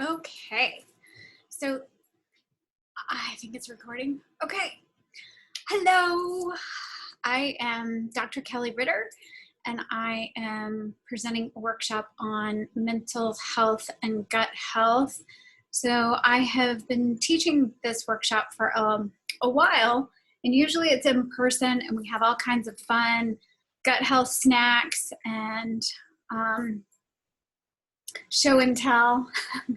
Okay, so I think it's recording. Okay, hello. I am Dr. Kelli Ritter, and I am presenting a workshop on mental health and gut health. So I have been teaching this workshop for a while, and usually it's in person, and we have all kinds of fun gut health snacks and show and tell.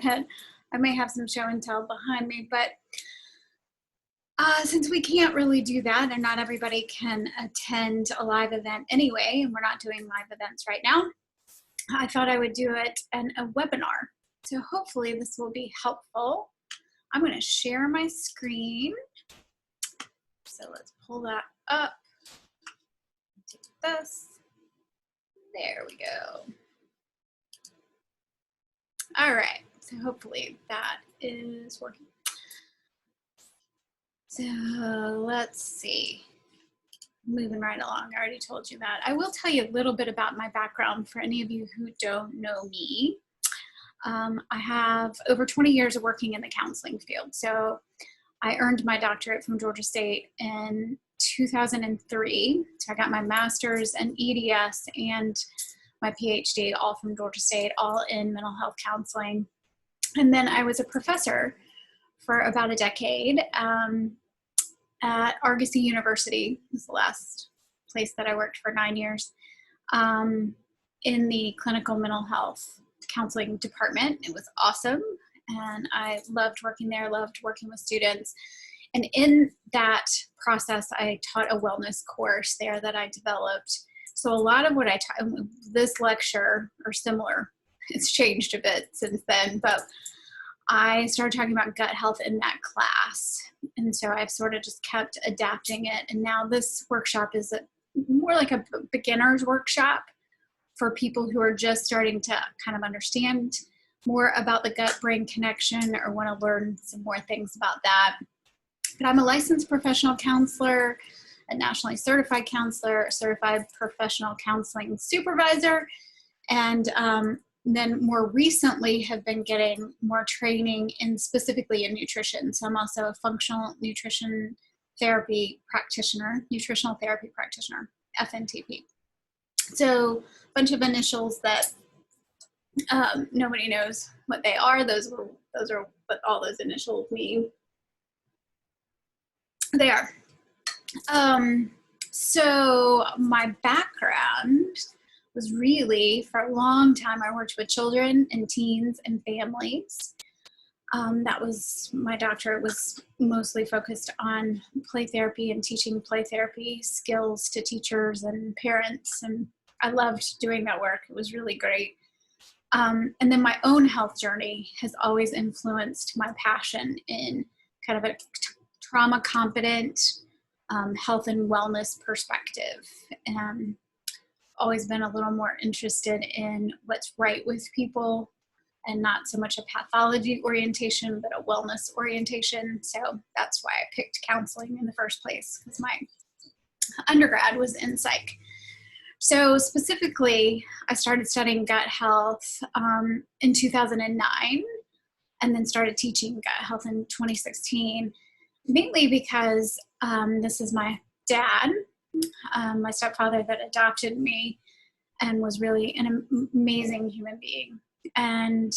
That I may have some show and tell behind me, but since we can't really do that and not everybody can attend a live event anyway, and we're not doing live events right now, I thought I would do it in a webinar. So hopefully this will be helpful. I'm going to share my screen. So let's pull that up. Take this. There we go. All right, so hopefully that is working. So let's see, moving right along. I already told you that. I will tell you a little bit about my background for any of you who don't know me. I have over 20 years of working in the counseling field. So I earned my doctorate from Georgia State in 2003. So I got my master's in EDS and my PhD, all from Georgia State, all in mental health counseling. And then I was a professor for about a decade at Argosy University. This is the last place that I worked for 9 years, in the clinical mental health counseling department. It was awesome, and I loved working there, loved working with students. And in that process, I taught a wellness course there that I developed. So a lot of what I taught, this lecture, or similar, it's changed a bit since then, but I started talking about gut health in that class. And so I've sort of just kept adapting it. And now this workshop is more like a beginner's workshop for people who are just starting to kind of understand more about the gut-brain connection or want to learn some more things about that. But I'm a licensed professional counselor, a nationally certified counselor, a certified professional counseling supervisor, and then more recently have been getting more training in specifically in nutrition. So I'm also a functional nutrition therapy practitioner, nutritional therapy practitioner, FNTP. So a bunch of initials that nobody knows what they are. Those are what all those initials mean. They are. So my background was really, for a long time, I worked with children and teens and families. That was, my doctorate was mostly focused on play therapy and teaching play therapy skills to teachers and parents. And I loved doing that work. It was really great. And then my own health journey has always influenced my passion in kind of a trauma competent health and wellness perspective. And always been a little more interested in what's right with people and not so much a pathology orientation, but a wellness orientation. So that's why I picked counseling in the first place, because my undergrad was in psych. So specifically, I started studying gut health in 2009, and then started teaching gut health in 2016, mainly because this is my dad, my stepfather that adopted me and was really an amazing human being, and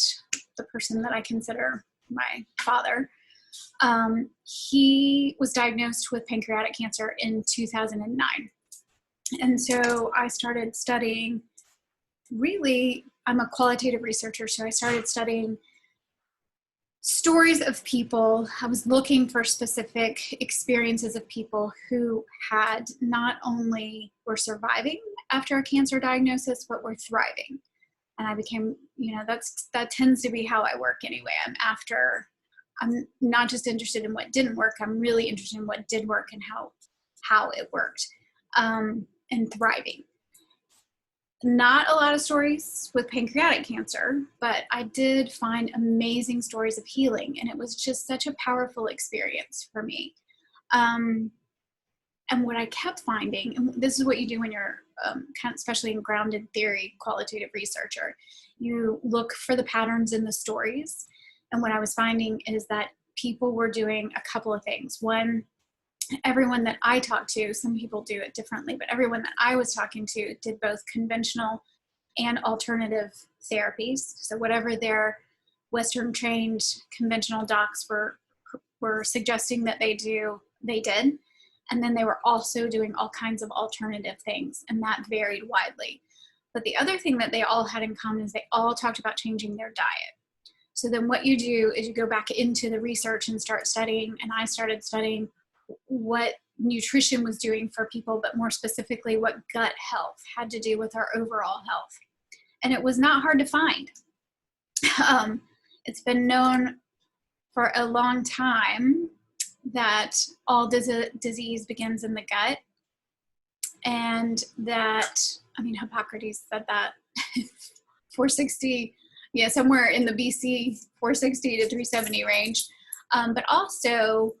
the person that I consider my father. He was diagnosed with pancreatic cancer in 2009. And so I started studying, really, I'm a qualitative researcher, so I started studying stories of people. I was looking for specific experiences of people who had not only were surviving after a cancer diagnosis, but were thriving. And I became, that tends to be how I work anyway. I'm not just interested in what didn't work, I'm really interested in what did work and how it worked, and thriving. Not a lot of stories with pancreatic cancer, but I did find amazing stories of healing, and it was just such a powerful experience for me. And what I kept finding, and this is what you do when you're especially in grounded theory, qualitative researcher, you look for the patterns in the stories, And what I was finding is that people were doing a couple of things. One, everyone that I talked to, some people do it differently, but everyone that I was talking to did both conventional and alternative therapies. So whatever their Western trained conventional docs were suggesting that they do, they did. And then they were also doing all kinds of alternative things, and that varied widely. But the other thing that they all had in common is they all talked about changing their diet. So then what you do is you go back into the research and start studying, and I started studying what nutrition was doing for people, but more specifically what gut health had to do with our overall health. And it was not hard to find. It's been known for a long time that all disease begins in the gut, and that, I mean, Hippocrates said that 460, yeah, somewhere in the BC 460 to 370 range. But also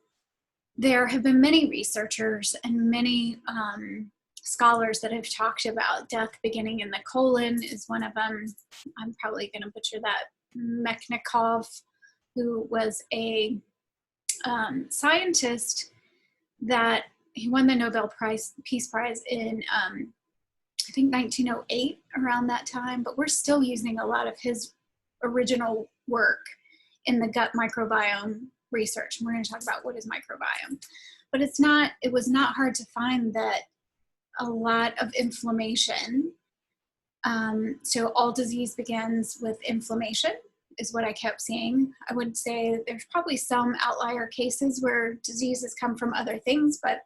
there have been many researchers and many scholars that have talked about death beginning in the colon is one of them. I'm probably going to butcher that. Mechnikov, who was a scientist that he won the Nobel Peace Prize in, I think 1908, around that time, but we're still using a lot of his original work in the gut microbiome research. And we're going to talk about what is microbiome. But it was not hard to find that a lot of inflammation, so all disease begins with inflammation, is what I kept seeing. I would say there's probably some outlier cases where diseases come from other things, but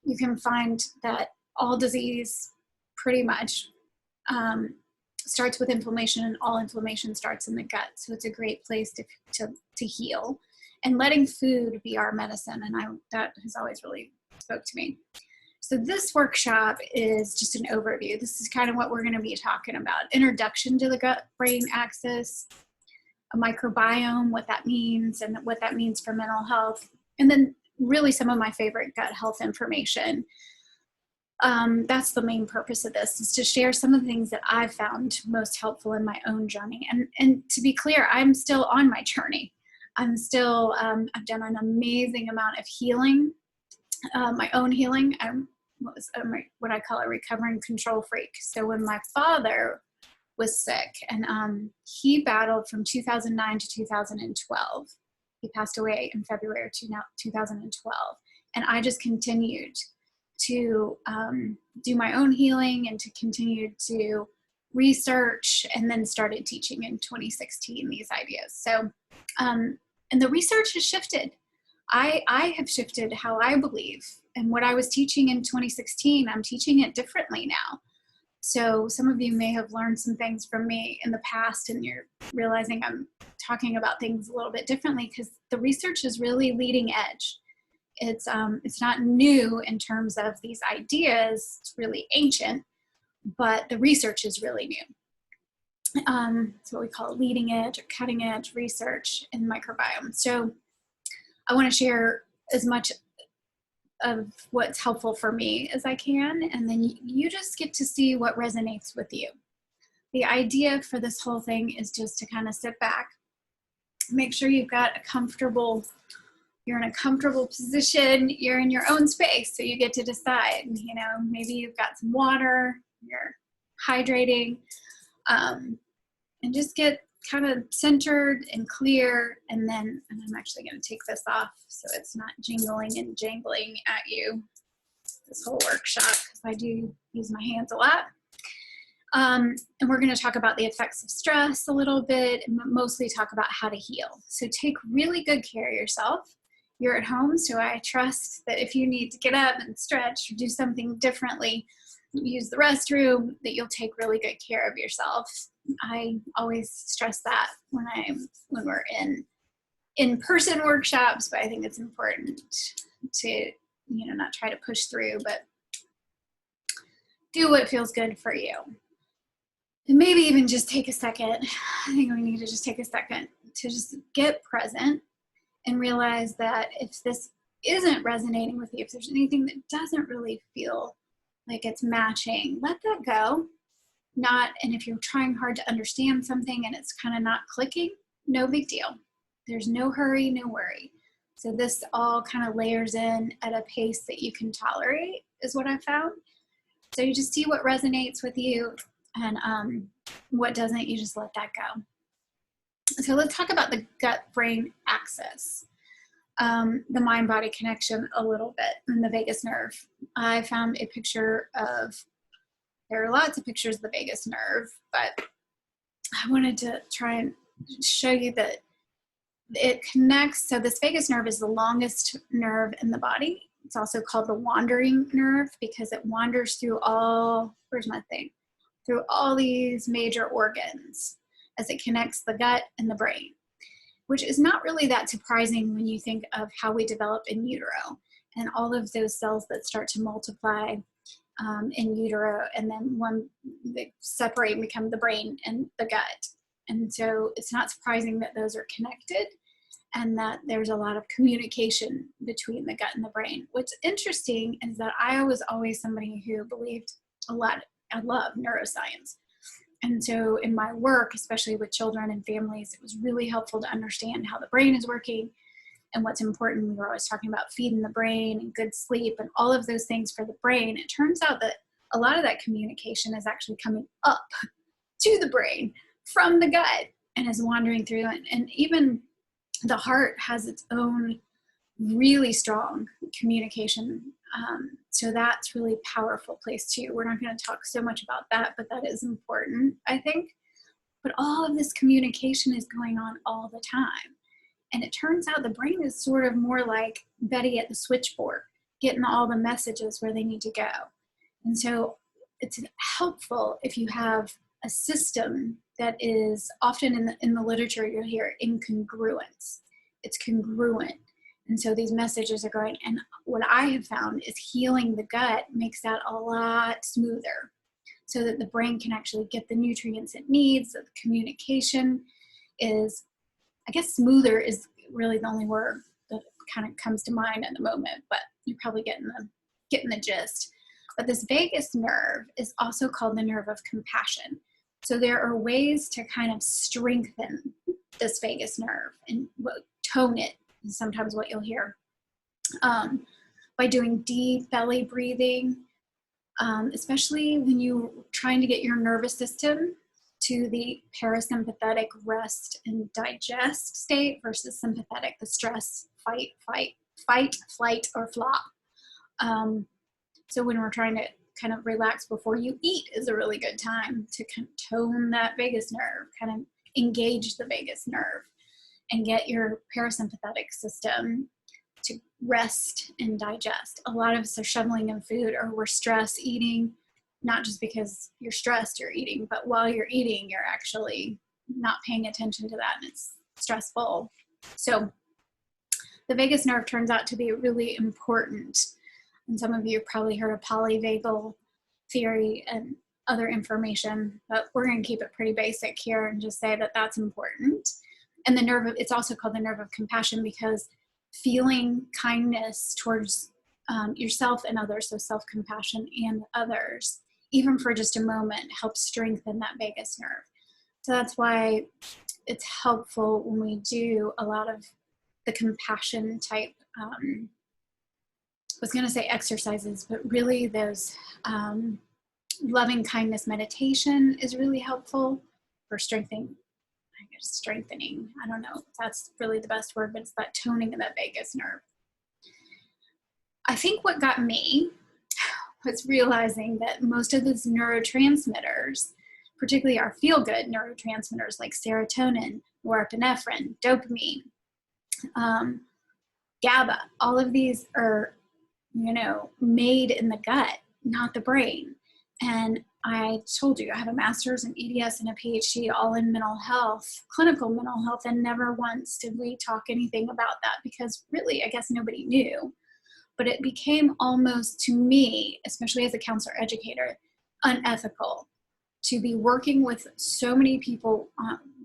you can find that all disease pretty much starts with inflammation, and all inflammation starts in the gut. So it's a great place to heal, and letting food be our medicine. And that has always really spoke to me. So this workshop is just an overview. This is kind of what we're going to be talking about. Introduction to the gut-brain axis, a microbiome, what that means, and what that means for mental health. And then really some of my favorite gut health information. That's the main purpose of this, is to share some of the things that I've found most helpful in my own journey. And to be clear, I'm still on my journey. I'm still, I've done an amazing amount of healing, my own healing. I'm what I call a recovering control freak. So when my father was sick, and he battled from 2009 to 2012. He passed away in February of 2012. And I just continued to do my own healing and to continue to research, and then started teaching in 2016 these ideas. So, and the research has shifted. I have shifted how I believe, and what I was teaching in 2016, I'm teaching it differently now. So some of you may have learned some things from me in the past, and you're realizing I'm talking about things a little bit differently because the research is really leading edge. It's not new in terms of these ideas. It's really ancient, but the research is really new. It's what we call leading edge or cutting edge research in microbiome. So I want to share as much of what's helpful for me as I can, and then you just get to see what resonates with you. The idea for this whole thing is just to kind of sit back, make sure you've got you're in a comfortable position, you're in your own space, so you get to decide, maybe you've got some water, you're hydrating, and just get kind of centered and clear. And I'm actually going to take this off so it's not jingling and jangling at you this whole workshop, because I do use my hands a lot. And we're going to talk about the effects of stress a little bit, and mostly talk about how to heal. So take really good care of yourself. You're at home, so I trust that if you need to get up and stretch or do something differently, use the restroom, that you'll take really good care of yourself. I always stress that when we're in-person workshops, but I think it's important to, not try to push through, but do what feels good for you. And maybe even just take a second. I think we need to just take a second to just get present and realize that if this isn't resonating with you, if there's anything that doesn't really feel like it's matching, let that go. And if you're trying hard to understand something and it's kind of not clicking, no big deal. There's no hurry, no worry. So this all kind of layers in at a pace that you can tolerate is what I found. So you just see what resonates with you, and what doesn't, you just let that go. So let's talk about the gut-brain axis, the mind-body connection a little bit, and the vagus nerve. I found a picture of, there are lots of pictures of the vagus nerve, but I wanted to try and show you that it connects. So this vagus nerve is the longest nerve in the body. It's also called the wandering nerve because it wanders through all, where's my thing? Through all these major organs as it connects the gut and the brain, which is not really that surprising when you think of how we develop in utero and all of those cells that start to multiply in utero, and then when they separate and become the brain and the gut. And so it's not surprising that those are connected and that there's a lot of communication between the gut and the brain. What's interesting is that I was always somebody who believed a lot, I love neuroscience. And so in my work, especially with children and families, it was really helpful to understand how the brain is working and what's important. We were always talking about feeding the brain and good sleep and all of those things for the brain. It turns out that a lot of that communication is actually coming up to the brain from the gut and is wandering through. And even the heart has its own really strong communication. So that's really powerful place too. We're not going to talk so much about that, but that is important, I think. But all of this communication is going on all the time. And it turns out the brain is sort of more like Betty at the switchboard, getting all the messages where they need to go. And so it's helpful if you have a system that is often in the literature, you'll hear incongruence. It's congruent. And so these messages are going, and what I have found is healing the gut makes that a lot smoother so that the brain can actually get the nutrients it needs, that the communication is, I guess smoother is really the only word that kind of comes to mind at the moment, but you're probably getting the gist. But this vagus nerve is also called the nerve of compassion. So there are ways to kind of strengthen this vagus nerve and tone it, is sometimes what you'll hear, by doing deep belly breathing, especially when you're trying to get your nervous system to the parasympathetic rest and digest state versus sympathetic, the stress, fight, flight, or flop. So when we're trying to kind of relax before you eat is a really good time to kind of tone that vagus nerve, kind of engage the vagus nerve and get your parasympathetic system to rest and digest. A lot of us are shoveling in food, or we're stress eating, not just because you're stressed you're eating, but while you're eating, you're actually not paying attention to that, and it's stressful. So the vagus nerve turns out to be really important. And some of you probably heard of polyvagal theory and other information, but we're going to keep it pretty basic here and just say that that's important. And the nerve, it's also called the nerve of compassion because feeling kindness towards yourself and others, so self-compassion and others, even for just a moment, helps strengthen that vagus nerve. So that's why it's helpful when we do a lot of the compassion type, I was going to say exercises, but really those loving kindness meditation is really helpful for strengthening. I don't know if that's really the best word, but it's that toning of that vagus nerve. I think what got me was realizing that most of these neurotransmitters, particularly our feel-good neurotransmitters like serotonin, norepinephrine, dopamine, GABA, all of these are, made in the gut, not the brain. And I told you I have a master's in EDS and a PhD all in mental health, clinical mental health, and never once did we talk anything about that because really, I guess nobody knew. But it became almost, to me, especially as a counselor educator, unethical to be working with so many people.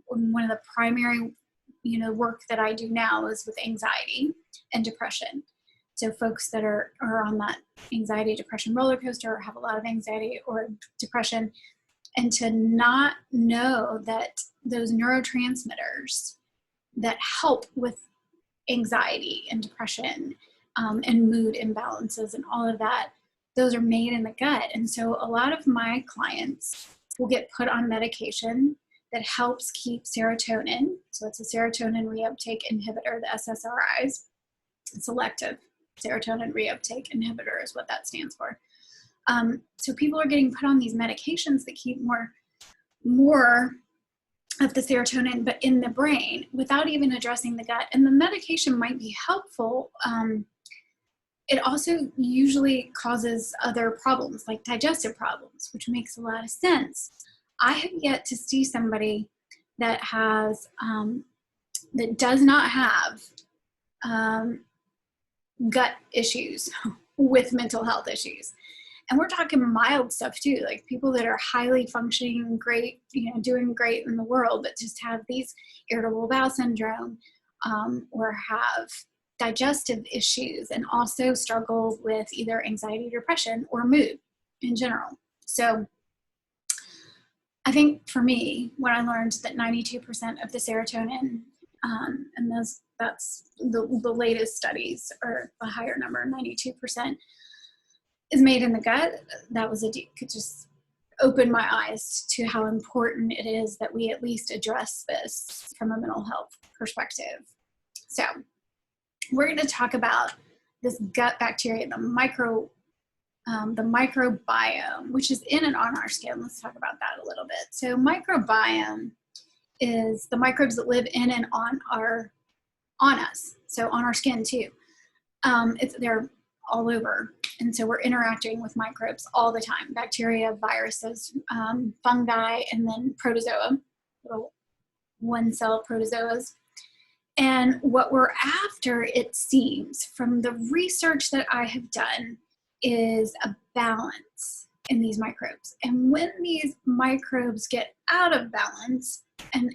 One of the primary, work that I do now is with anxiety and depression. So folks that are on that anxiety, depression roller coaster or have a lot of anxiety or depression, and to not know that those neurotransmitters that help with anxiety and depression and mood imbalances and all of that. Those are made in the gut. And so a lot of my clients will get put on medication that helps keep serotonin. So it's a serotonin reuptake inhibitor, the SSRIs. Selective serotonin reuptake inhibitor is what that stands for. So people are getting put on these medications that keep more of the serotonin, but in the brain, without even addressing the gut. And the medication might be helpful. It also usually causes other problems, like digestive problems, which makes a lot of sense. I have yet to see somebody that has, that does not have gut issues with mental health issues. And we're talking mild stuff too, like people that are highly functioning, great, doing great in the world, but just have these irritable bowel syndrome or have digestive issues and also struggle with either anxiety, depression, or mood in general. So I think for me, when I learned that 92% of the serotonin, and that's the latest studies, or a higher number, 92%, is made in the gut, that was could just open my eyes to how important it is that we at least address this from a mental health perspective. So we're going to talk about this gut bacteria, the microbiome, which is in and on our skin. Let's talk about that a little bit. So microbiome is the microbes that live in and on us, so on our skin too. They're all over, and so we're interacting with microbes all the time: bacteria, viruses, fungi, and then protozoa, little one-cell protozoas. And what we're after, it seems, from the research that I have done, is a balance in these microbes. And when these microbes get out of balance, and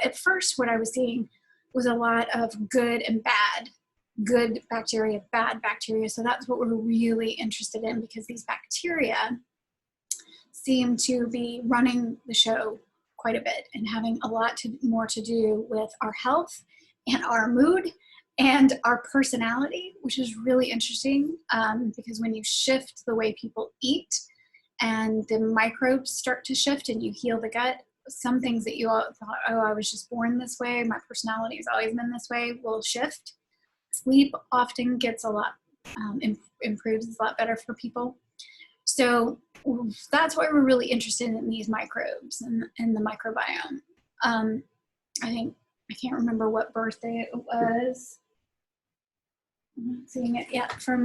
at first what I was seeing was a lot of good and bad, good bacteria, bad bacteria. So that's what we're really interested in, because these bacteria seem to be running the show quite a bit and having a lot more to do with our health and our mood and our personality, which is really interesting, because when you shift the way people eat and the microbes start to shift and you heal the gut, some things that you all thought, oh, I was just born this way, my personality has always been this way, will shift. Sleep often gets a lot, improves, a lot better for people. So that's why we're really interested in these microbes and the microbiome. I can't remember what birthday it was. I'm not seeing it yet. For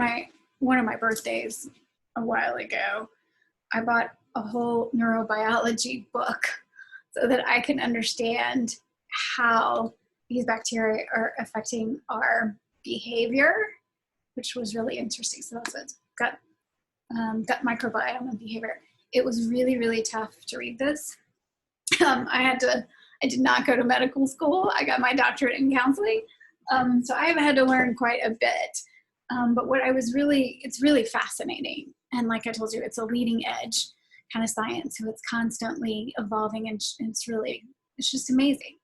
one of my birthdays a while ago, I bought a whole neurobiology book so that I can understand how these bacteria are affecting our behavior, which was really interesting. So that's gut microbiome and behavior. It was really, really tough to read this. I did not go to medical school. I got my doctorate in counseling. So I have had to learn quite a bit. But it's really fascinating. And like I told you, it's a leading edge kind of science. So it's constantly evolving, and it's just amazing.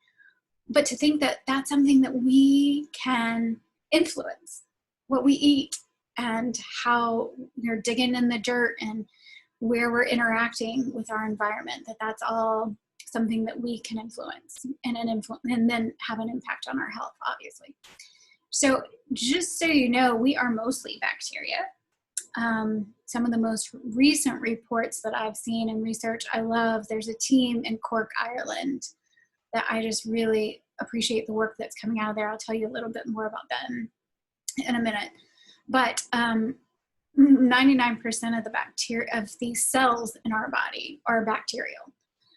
But to think that that's something that we can influence, what we eat and how we're digging in the dirt and where we're interacting with our environment, that's all something that we can influence and then have an impact on our health, obviously. So just so you know, we are mostly bacteria. Some of the most recent reports that I've seen in research, I love. There's a team in Cork, Ireland, that I just really appreciate the work that's coming out of there. I'll tell you a little bit more about them in a minute. But 99% of the bacteria, of these cells in our body, are bacterial.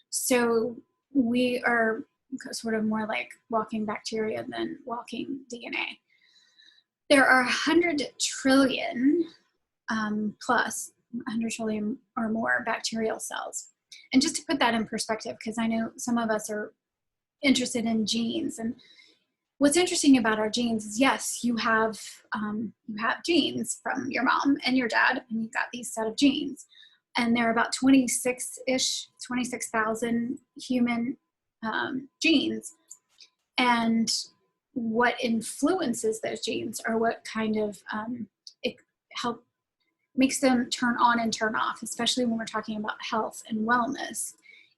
So we are sort of more like walking bacteria than walking DNA. There are 100 trillion plus 100 trillion or more bacterial cells. And just to put that in perspective, because I know some of us are interested in genes, and what's interesting about our genes is, yes, you have genes from your mom and your dad, and you've got these set of genes, and there are about 26,000 human genes. And what influences those genes, or what kind of it makes them turn on and turn off, especially when we're talking about health and wellness,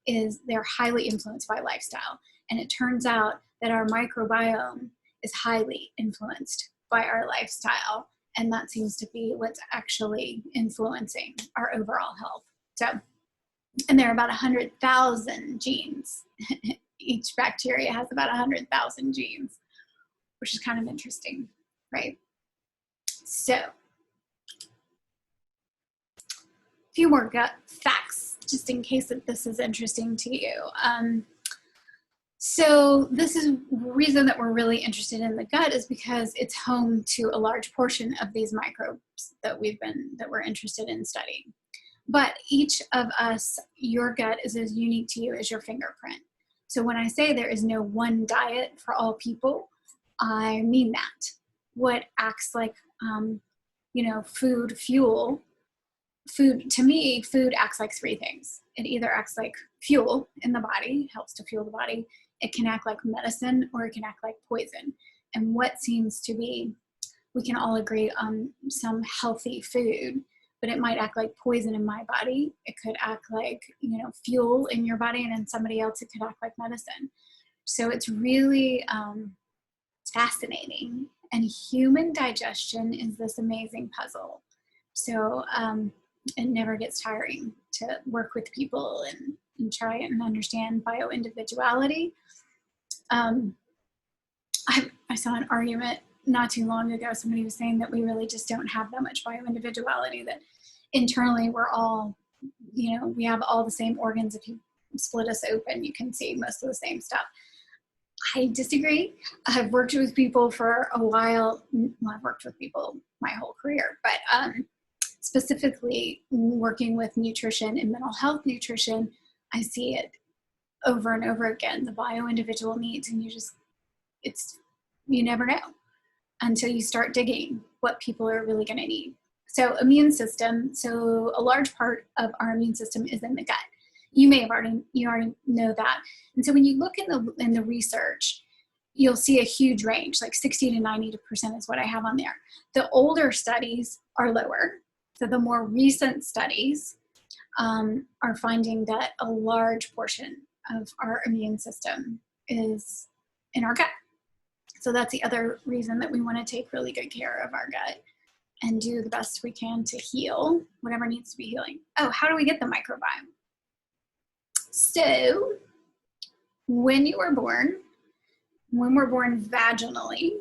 is they're highly influenced by lifestyle. And it turns out that our microbiome is highly influenced by our lifestyle. And that seems to be what's actually influencing our overall health. So, and there are about 100,000 genes. Each bacteria has about 100,000 genes, which is kind of interesting, right? So, a few more gut facts, just in case that this is interesting to you. So this is the reason that we're really interested in the gut, is because it's home to a large portion of these microbes that we're interested in studying. But each of us, your gut is as unique to you as your fingerprint. So when I say there is no one diet for all people, I mean that. What acts like, food, fuel, food, to me, food acts like three things. It either acts like fuel in the body, helps to fuel the body. It can act like medicine, or it can act like poison. And what seems to be, we can all agree on some healthy food, but it might act like poison in my body. It could act like, fuel in your body, and in somebody else it could act like medicine. So it's really fascinating. And human digestion is this amazing puzzle. So it never gets tiring to work with people and try and understand bioindividuality. I saw an argument not too long ago. Somebody was saying that we really just don't have that much bioindividuality, that internally we're all, we have all the same organs. If you split us open, you can see most of the same stuff. I disagree. I've worked with people for a while. Well, I've worked with people my whole career, but specifically working with nutrition and mental health nutrition, I see it over and over again, the bio-individual needs, and you never know until you start digging what people are really going to need. So immune system, so a large part of our immune system is in the gut. You already know that. And so when you look in the research, you'll see a huge range, like 60 to 90% is what I have on there. The older studies are lower. So the more recent studies are finding that a large portion of our immune system is in our gut. So that's the other reason that we want to take really good care of our gut and do the best we can to heal whatever needs to be healing. Oh, how do we get the microbiome? So when we're born vaginally,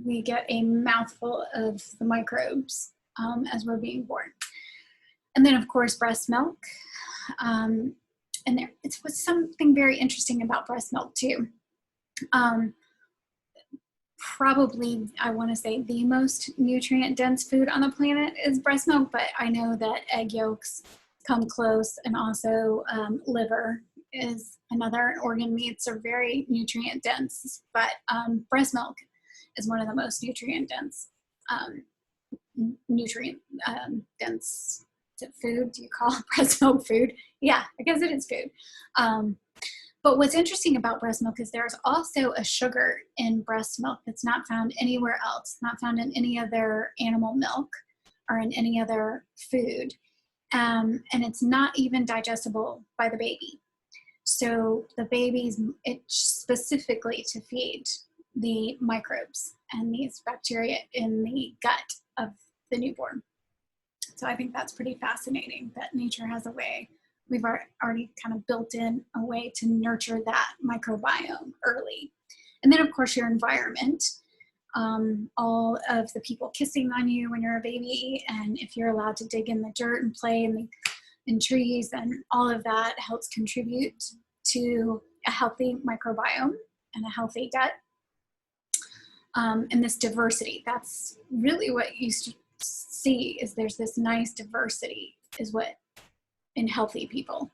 we get a mouthful of the microbes as we're being born. And then, of course, breast milk. And it's something very interesting about breast milk, too. Probably, I want to say, the most nutrient-dense food on the planet is breast milk, but I know that egg yolks come close, and also liver is another. Organ meats are very nutrient-dense, but breast milk is one of the most nutrient-dense is it food? Do you call breast milk food? Yeah, I guess it is food. But what's interesting about breast milk is there's also a sugar in breast milk that's not found anywhere else, not found in any other animal milk or in any other food. And it's not even digestible by the baby. So the baby's, it's specifically to feed the microbes and these bacteria in the gut of the newborn. So I think that's pretty fascinating that nature has a way. We've already kind of built in a way to nurture that microbiome early. And then, of course, your environment, all of the people kissing on you when you're a baby, and if you're allowed to dig in the dirt and play in trees, and all of that helps contribute to a healthy microbiome and a healthy gut. And this diversity, that's really what you see, is there's this nice diversity is what in healthy people,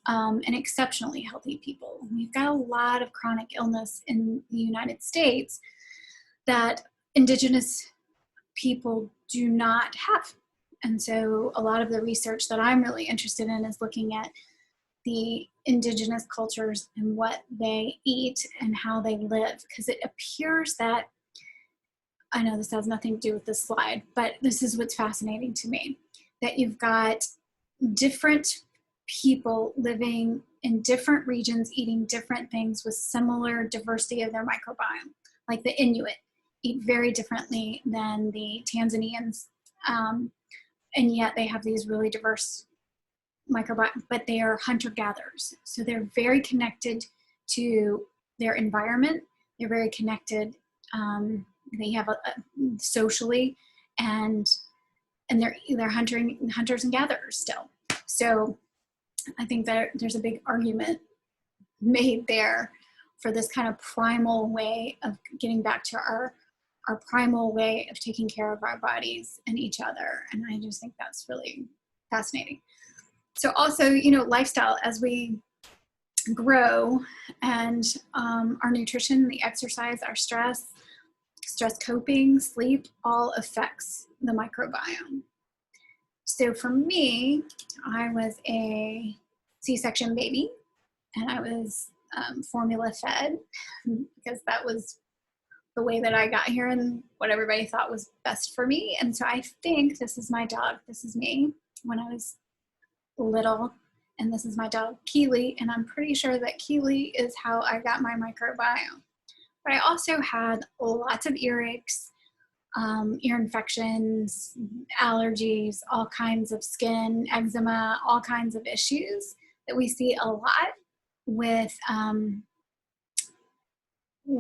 and exceptionally healthy people. We've got a lot of chronic illness in the United States that indigenous people do not have. And so a lot of the research that I'm really interested in is looking at the indigenous cultures and what they eat and how they live, because it appears that, I know this has nothing to do with this slide, but this is what's fascinating to me, that you've got different people living in different regions, eating different things with similar diversity of their microbiome. Like the Inuit eat very differently than the Tanzanians, and yet they have these really diverse microbiome, but they are hunter-gatherers. So they're very connected to their environment. They're very connected, they have socially, and they're hunters and gatherers still. So I think that there's a big argument made there for this kind of primal way of getting back to our primal way of taking care of our bodies and each other. And I just think that's really fascinating. So also, lifestyle as we grow, and our nutrition, the exercise, our stress coping, sleep, all affects the microbiome. So for me, I was a C-section baby, and I was formula fed because that was the way that I got here and what everybody thought was best for me. And so I think this is my dog. This is me when I was little, and this is my dog Keely, and I'm pretty sure that Keely is how I got my microbiome. But I also had lots of earaches, ear infections, allergies, all kinds of skin, eczema, all kinds of issues that we see a lot with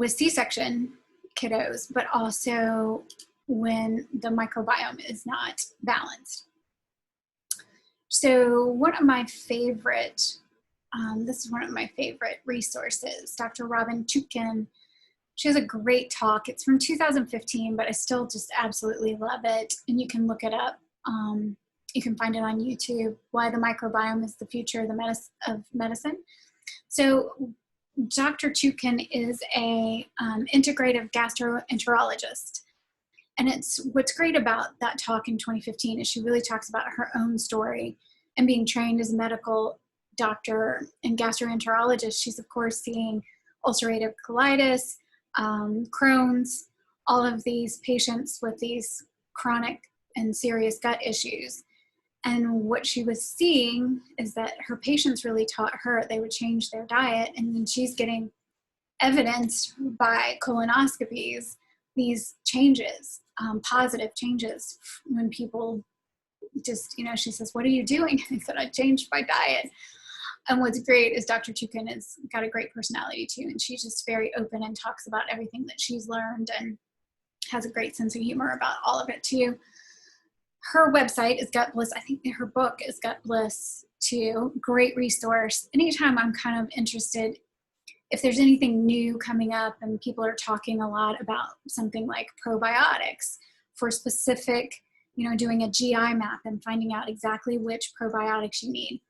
C-section kiddos, but also when the microbiome is not balanced. So one of my favorite, this is one of my favorite resources, Dr. Robin Chutkan. She has a great talk. It's from 2015, but I still just absolutely love it. And you can look it up. You can find it on YouTube, Why the Microbiome is the Future of Medicine. So Dr. Chutkan is a integrative gastroenterologist. And what's great about that talk in 2015 is she really talks about her own story and being trained as a medical doctor and gastroenterologist. She's, of course, seeing ulcerative colitis, Crohn's, all of these patients with these chronic and serious gut issues. And what she was seeing is that her patients really taught her they would change their diet, and then she's getting evidenced by colonoscopies these changes, positive changes, when people just, she says, "What are you doing?" I said, "I changed my diet." And what's great is Dr. Chutkan has got a great personality too, and she's just very open and talks about everything that she's learned and has a great sense of humor about all of it too. Her website is Gut Bliss. I think her book is Gut Bliss too. Great resource. Anytime I'm kind of interested, if there's anything new coming up and people are talking a lot about something like probiotics for specific, doing a GI map and finding out exactly which probiotics you need,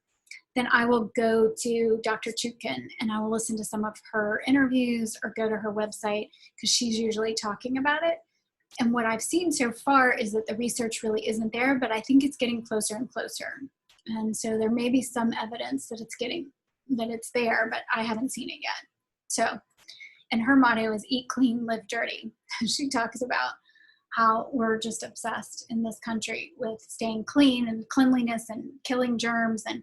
then I will go to Dr. Chutkan and I will listen to some of her interviews or go to her website because she's usually talking about it. And what I've seen so far is that the research really isn't there, but I think it's getting closer and closer. And so there may be some evidence that it's there, but I haven't seen it yet. So, and her motto is eat clean, live dirty. She talks about how we're just obsessed in this country with staying clean and cleanliness and killing germs, and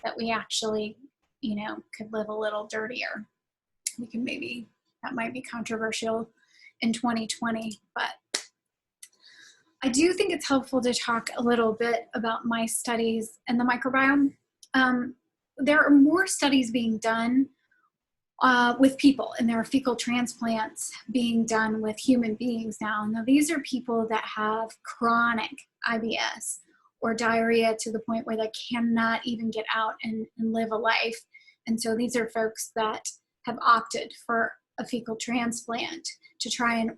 that we actually, could live a little dirtier. That might be controversial in 2020, but I do think it's helpful to talk a little bit about my studies and the microbiome. There are more studies being done with people, and there are fecal transplants being done with human beings now. Now, these are people that have chronic IBS or diarrhea to the point where they cannot even get out and live a life. And so these are folks that have opted for a fecal transplant to try and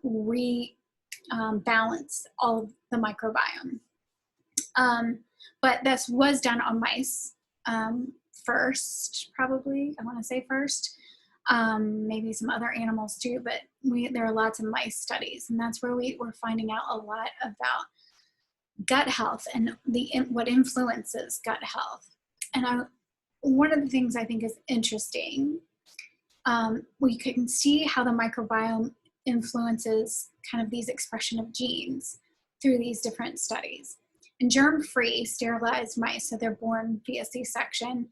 balance all of the microbiome. But this was done on mice first, probably, I want to say first. Maybe some other animals too, but there are lots of mice studies, and that's where we're finding out a lot about gut health and what influences gut health. And one of the things I think is interesting, we can see how the microbiome influences kind of these expression of genes through these different studies. In germ-free sterilized mice, so they're born via C-section,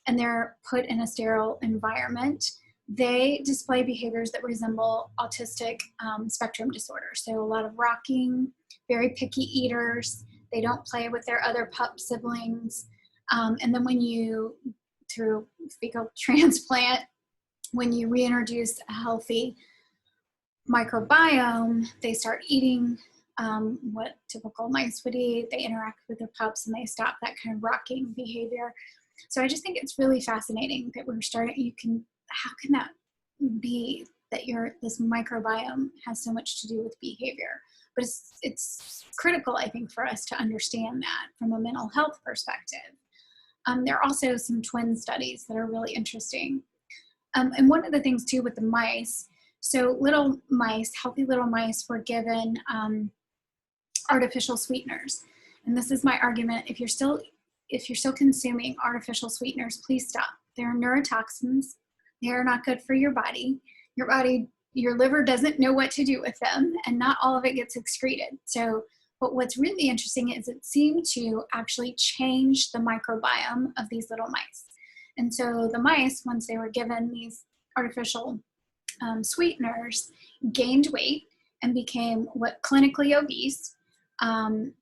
and they're put in a sterile environment, they display behaviors that resemble autistic spectrum disorder. So a lot of rocking, very picky eaters, they don't play with their other pup siblings. And then when you, through fecal transplant, when you reintroduce a healthy microbiome, they start eating what typical mice would eat. They interact with their pups and they stop that kind of rocking behavior. So I just think it's really fascinating that we're starting, how can that be that this microbiome has so much to do with behavior? But it's critical, I think, for us to understand that from a mental health perspective. There are also some twin studies that are really interesting. And one of the things too with the mice, so little mice, healthy little mice were given artificial sweeteners. And this is my argument, if you're still consuming artificial sweeteners, please stop. They're neurotoxins. They are not good for your body. Your liver doesn't know what to do with them, and not all of it gets excreted. So, but what's really interesting is it seemed to actually change the microbiome of these little mice. And so the mice, once they were given these artificial sweeteners, gained weight and became what clinically obese.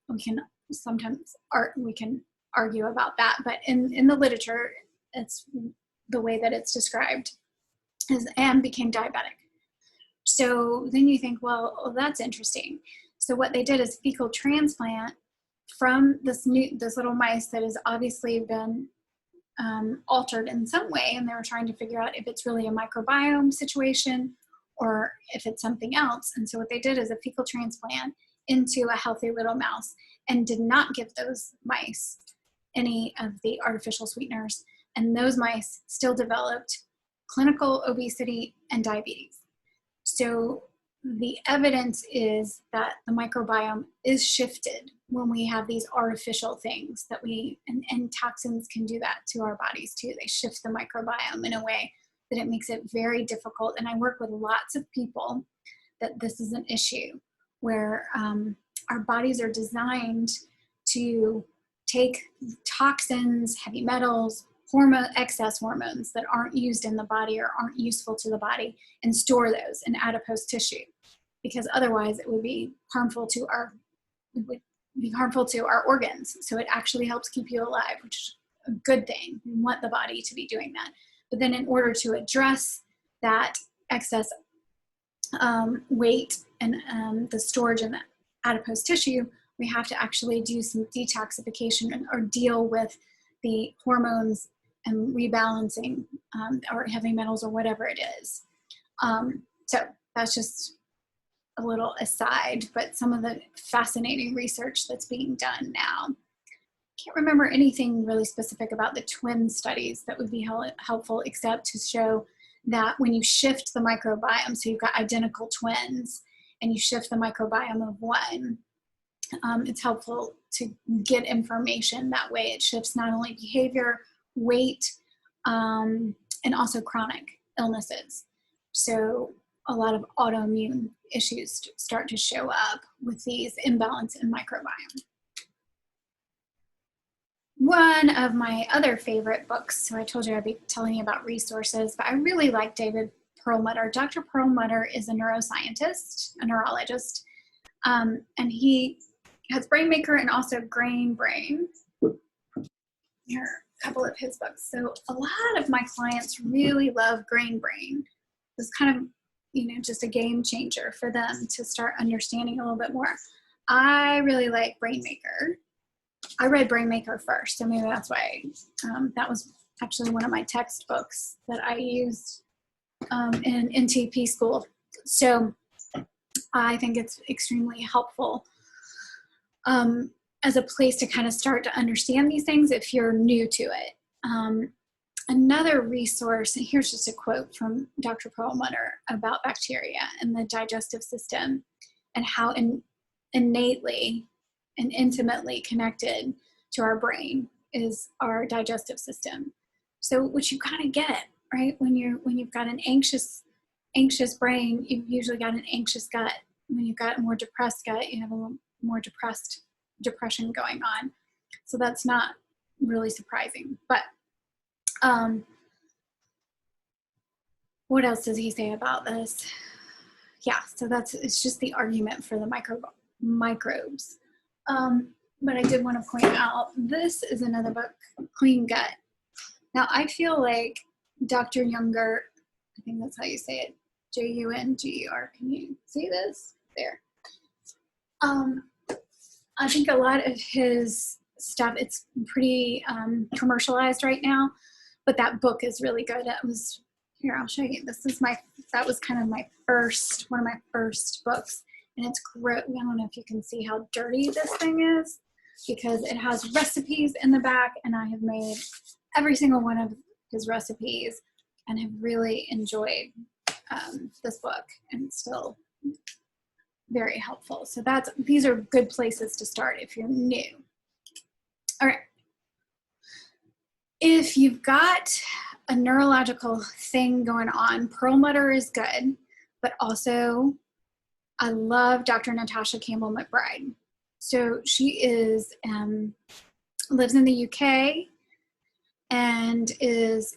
We can argue about that, but in the literature, it's the way that it's described and became diabetic. So then you think, well, that's interesting. So what they did is fecal transplant from this little mice that has obviously been altered in some way, and they were trying to figure out if it's really a microbiome situation or if it's something else. And so what they did is a fecal transplant into a healthy little mouse and did not give those mice any of the artificial sweeteners. And those mice still developed clinical obesity and diabetes. So the evidence is that the microbiome is shifted when we have these artificial things that and toxins can do that to our bodies too. They shift the microbiome in a way that it makes it very difficult. And I work with lots of people that this is an issue where our bodies are designed to take toxins, heavy metals, excess hormones that aren't used in the body or aren't useful to the body, and store those in adipose tissue, because otherwise it would be harmful to our organs. So it actually helps keep you alive, which is a good thing. We want the body to be doing that. But then in order to address that excess weight and the storage in the adipose tissue, we have to actually do some detoxification or deal with the hormones and rebalancing or heavy metals or whatever it is. So that's just a little aside, but some of the fascinating research that's being done now. Can't remember anything really specific about the twin studies that would be helpful, except to show that when you shift the microbiome, so you've got identical twins, and you shift the microbiome of one, it's helpful to get information that way. It shifts not only behavior, weight, and also chronic illnesses. So a lot of autoimmune issues start to show up with these imbalance in microbiome. One of my other favorite books, so I told you I'd be telling you about resources, but I really like David Perlmutter. Dr. Perlmutter is a neuroscientist, a neurologist, and he has Brainmaker and also Grain Brain. Here are a couple of his books. So a lot of my clients really love Grain Brain. It's kind of, just a game changer for them to start understanding a little bit more. I really like Brainmaker. I read Brainmaker first, so maybe that's why. That was actually one of my textbooks that I used in NTP school. So I think it's extremely helpful as a place to kind of start to understand these things if you're new to it. Another resource, and here's just a quote from Dr. Perlmutter about bacteria and the digestive system and how innately and intimately connected to our brain is our digestive system. So which you kind of get, right? When you've got an anxious brain, you've usually got an anxious gut. When you've got a more depressed gut, you have a little more depression going on. So that's not really surprising. But what else does he say about this? Yeah, so it's just the argument for the microbes. But I did want to point out, this is another book, Clean Gut. Now, I feel like Dr. Younger, I think that's how you say it, Junger. Can you see this? There. I think a lot of his stuff, it's pretty commercialized right now, but that book is really good. It was, here, I'll show you. That was kind of one of my first books, and it's great. I don't know if you can see how dirty this thing is, because it has recipes in the back, and I have made every single one of his recipes and have really enjoyed this book, and it's still very helpful. So these are good places to start if you're new. All right. If you've got a neurological thing going on, Perlmutter is good, but also I love Dr. Natasha Campbell Mcbride. So she lives in the UK and is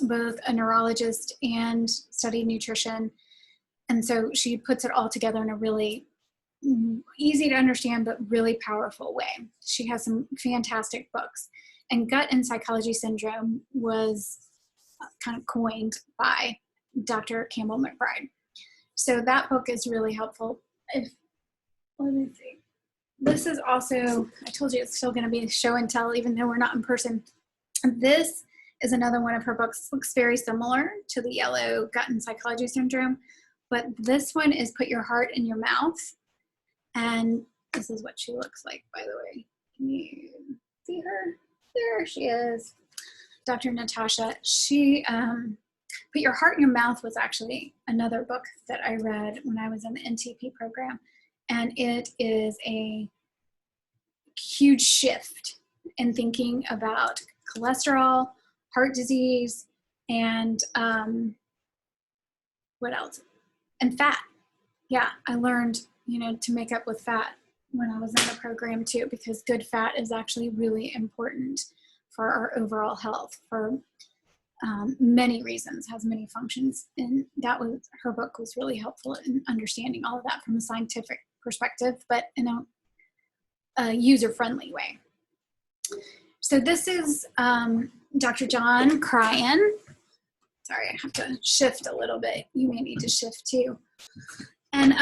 both a neurologist and studied nutrition. And so she puts it all together in a really easy to understand, but really powerful way. She has some fantastic books. And Gut and Psychology Syndrome was kind of coined by Dr. Campbell Mcbride. So that book is really helpful. Let me see. This is also, I told you it's still going to be show and tell, even though we're not in person. This is another one of her books. Looks very similar to the yellow Gut and Psychology Syndrome, but this one is Put Your Heart in Your Mouth. And this is what she looks like, by the way. Can you see her? There she is. Dr. Natasha. She, Put Your Heart in Your Mouth was actually another book that I read when I was in the NTP program. And it is a huge shift in thinking about cholesterol, heart disease, and what else? And fat. Yeah, I learned, to make up with fat when I was in the program too, because good fat is actually really important for our overall health for many reasons, has many functions. And her book was really helpful in understanding all of that from a scientific perspective, but in a user-friendly way. So this is Dr. John Cryan. Sorry, I have to shift a little bit. You may need to shift too. And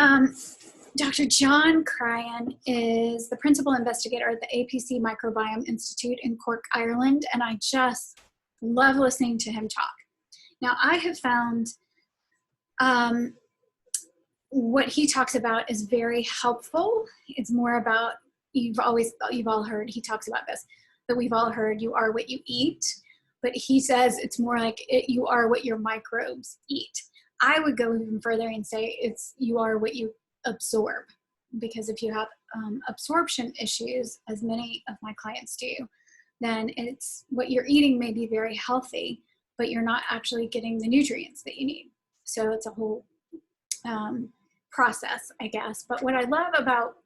Dr. John Cryan is the principal investigator at the APC Microbiome Institute in Cork, Ireland, and I just love listening to him talk. Now, I have found what he talks about is very helpful. It's more about, you've all heard, he talks about this, that we've all heard, you are what you eat, but he says it's more like you are what your microbes eat. I would go even further and say you are what you absorb, because if you have absorption issues, as many of my clients do, then it's what you're eating may be very healthy, but you're not actually getting the nutrients that you need. So it's a whole process, I guess. But what I love about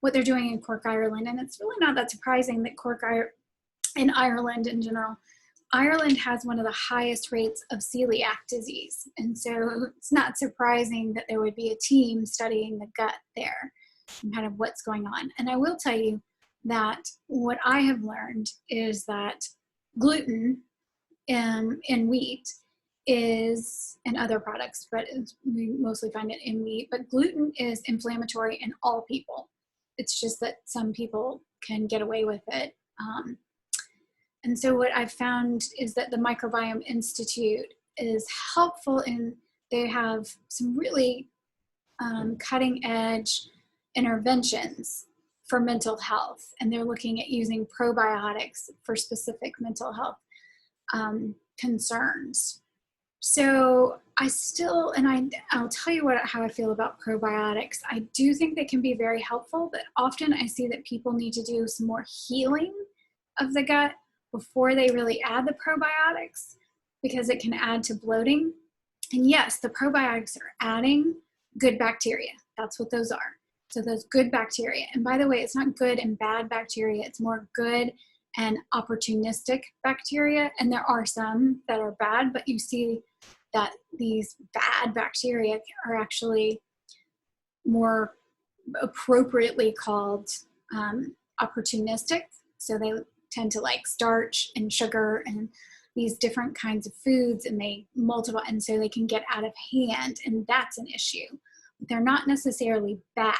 what they're doing in Cork, Ireland, and it's really not that surprising that in Ireland in general, Ireland has one of the highest rates of celiac disease. And so it's not surprising that there would be a team studying the gut there and kind of what's going on. And I will tell you that what I have learned is that gluten in wheat is, and other products, but we mostly find it in wheat, but gluten is inflammatory in all people. It's just that some people can get away with it. And so what I've found is that the Microbiome Institute is helpful in, they have some really cutting edge interventions for mental health. And they're looking at using probiotics for specific mental health concerns. So I'll tell you how I feel about probiotics. I do think they can be very helpful, but often I see that people need to do some more healing of the gut before they really add the probiotics, because it can add to bloating. And yes, the probiotics are adding good bacteria. That's what those are. So those good bacteria. And by the way, it's not good and bad bacteria. It's more good and opportunistic bacteria. And there are some that are bad, but you see that these bad bacteria are actually more appropriately called opportunistic. So they tend to like starch and sugar and these different kinds of foods, and they multiply, and so they can get out of hand, and that's an issue. They're not necessarily bad.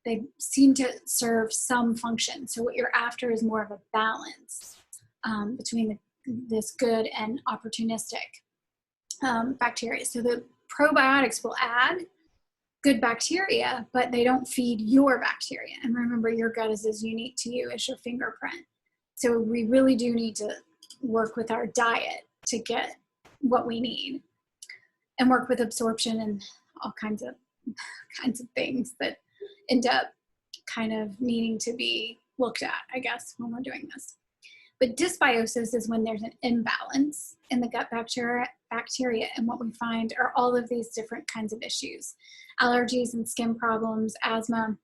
They seem to serve some function. So what you're after is more of a balance between this good and opportunistic bacteria. So the probiotics will add good bacteria, but they don't feed your bacteria. And remember, your gut is as unique to you as your fingerprint. So we really do need to work with our diet to get what we need, and work with absorption and all kinds of things that end up kind of needing to be looked at, I guess, when we're doing this. But dysbiosis is when there's an imbalance in the gut bacteria, and what we find are all of these different kinds of issues: allergies and skin problems, asthma,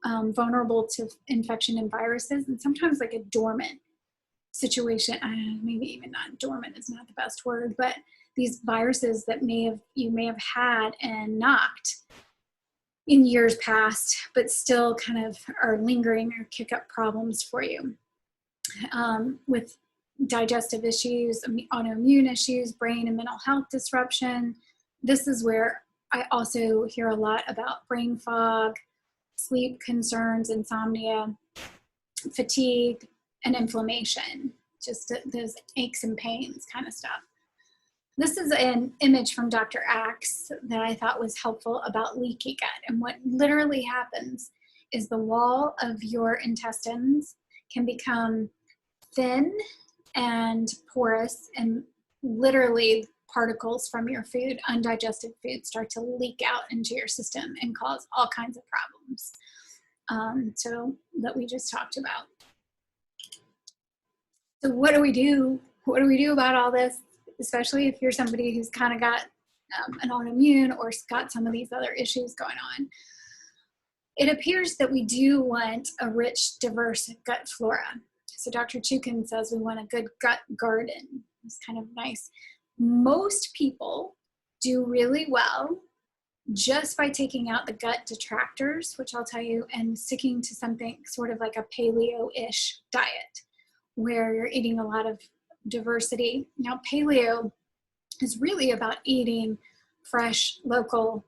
vulnerable to infection and viruses, and sometimes like a dormant situation. Maybe even not dormant is not the best word, but these viruses that you may have had and knocked in years past, but still kind of are lingering or kick up problems for you. With digestive issues, autoimmune issues, brain and mental health disruption. This is where I also hear a lot about brain fog, sleep concerns, insomnia, fatigue, and inflammation, just those aches and pains kind of stuff. This is an image from Dr. Axe that I thought was helpful about leaky gut. And what literally happens is the wall of your intestines can become thin and porous, and literally particles from your food, undigested food, start to leak out into your system and cause all kinds of problems. So that we just talked about. So what do we do? What do we do about all this? Especially if you're somebody who's kind of got an autoimmune or got some of these other issues going on. It appears that we do want a rich, diverse gut flora. So Dr. Chukin says we want a good gut garden. It's kind of nice. Most people do really well just by taking out the gut detractors, which I'll tell you, and sticking to something sort of like a paleo-ish diet, where you're eating a lot of diversity. Now, paleo is really about eating fresh, local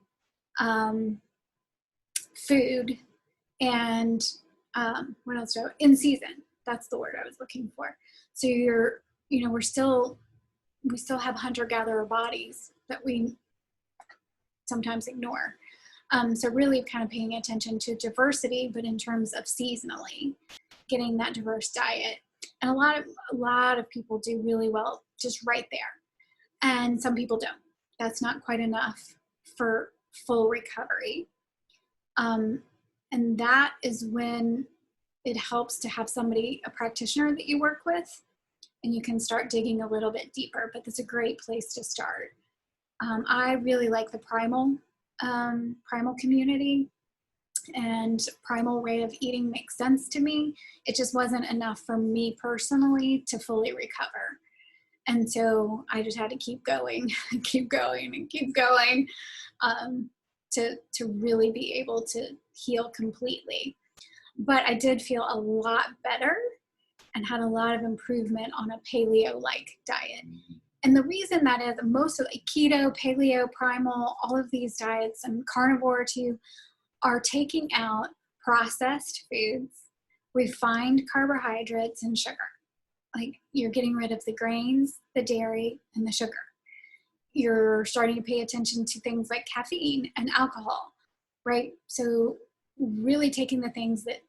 food, and what else? In season. That's the word I was looking for. So we still have hunter-gatherer bodies that we sometimes ignore. So really kind of paying attention to diversity, but in terms of seasonally, getting that diverse diet. And a lot of people do really well just right there. And some people don't. That's not quite enough for full recovery. And that is when it helps to have somebody, a practitioner that you work with, and you can start digging a little bit deeper, but that's a great place to start. I really like the primal community, and primal way of eating makes sense to me. It just wasn't enough for me personally to fully recover. And so I just had to keep going and keep going and keep going to really be able to heal completely. But I did feel a lot better and had a lot of improvement on a paleo-like diet. And the reason that is, most of keto, paleo, primal, all of these diets, and carnivore too, are taking out processed foods, refined carbohydrates, and sugar. Like, you're getting rid of the grains, the dairy, and the sugar. You're starting to pay attention to things like caffeine and alcohol, right? So really taking the things that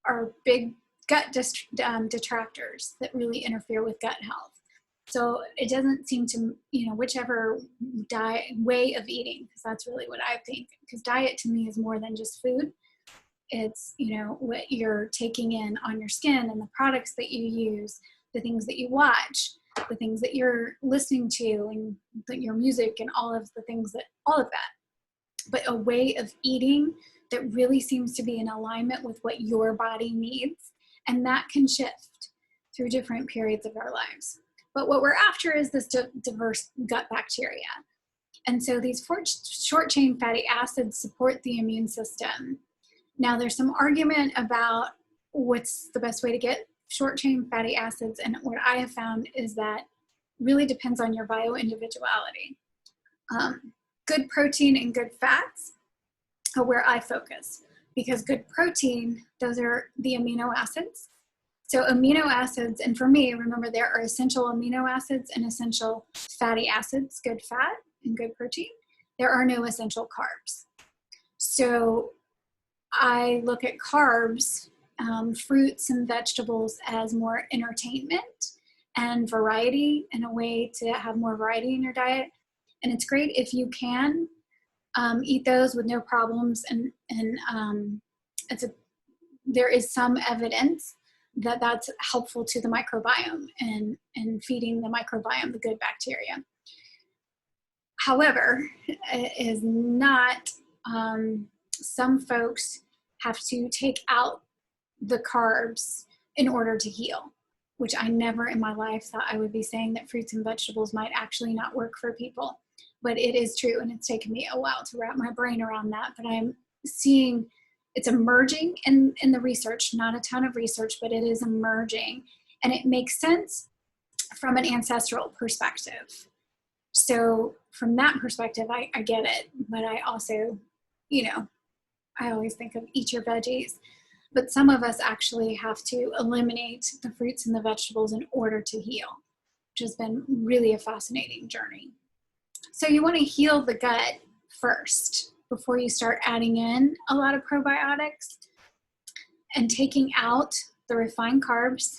are big gut detractors that really interfere with gut health. So it doesn't seem to, whichever diet way of eating, because that's really what I think, because diet to me is more than just food. It's, what you're taking in on your skin and the products that you use, the things that you watch, the things that you're listening to, and your music, and all of that. But a way of eating that really seems to be in alignment with what your body needs. And that can shift through different periods of our lives. But what we're after is this diverse gut bacteria. And so these short chain fatty acids support the immune system. Now there's some argument about what's the best way to get short chain fatty acids. And what I have found is that really depends on your bioindividuality. Good protein and good fats are where I focus, because good protein, those are the amino acids. So amino acids, and for me, remember, there are essential amino acids and essential fatty acids, good fat and good protein. There are no essential carbs. So I look at carbs, fruits and vegetables, as more entertainment and variety, and a way to have more variety in your diet. And it's great if you can eat those with no problems. And there is some evidence that that's helpful to the microbiome and feeding the microbiome the good bacteria. However, it is not, some folks have to take out the carbs in order to heal, which I never in my life thought I would be saying, that fruits and vegetables might actually not work for people. But it is true, and it's taken me a while to wrap my brain around that. But I'm seeing it's emerging in the research, not a ton of research, but it is emerging. And it makes sense from an ancestral perspective. So from that perspective, I get it. But I also, I always think of eat your veggies. But some of us actually have to eliminate the fruits and the vegetables in order to heal, which has been really a fascinating journey. So you want to heal the gut first before you start adding in a lot of probiotics, and taking out the refined carbs,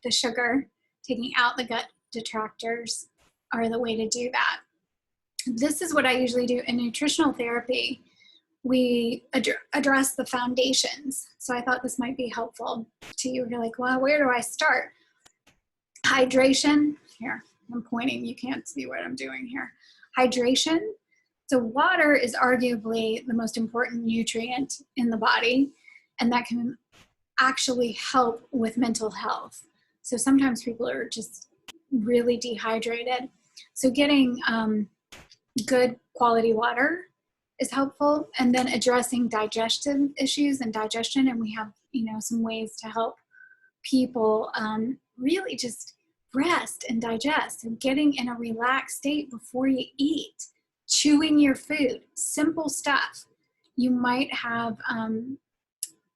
the sugar, taking out the gut detractors are the way to do that. This is what I usually do in nutritional therapy. We address the foundations. So I thought this might be helpful to you. You're like, well, where do I start? Hydration. Here, I'm pointing. You can't see what I'm doing here. Hydration. So water is arguably the most important nutrient in the body, and that can actually help with mental health. So sometimes people are just really dehydrated. So getting good quality water is helpful, and then addressing digestive issues and digestion. And we have, some ways to help people really just rest and digest, and getting in a relaxed state before you eat, chewing your food, simple stuff. You might have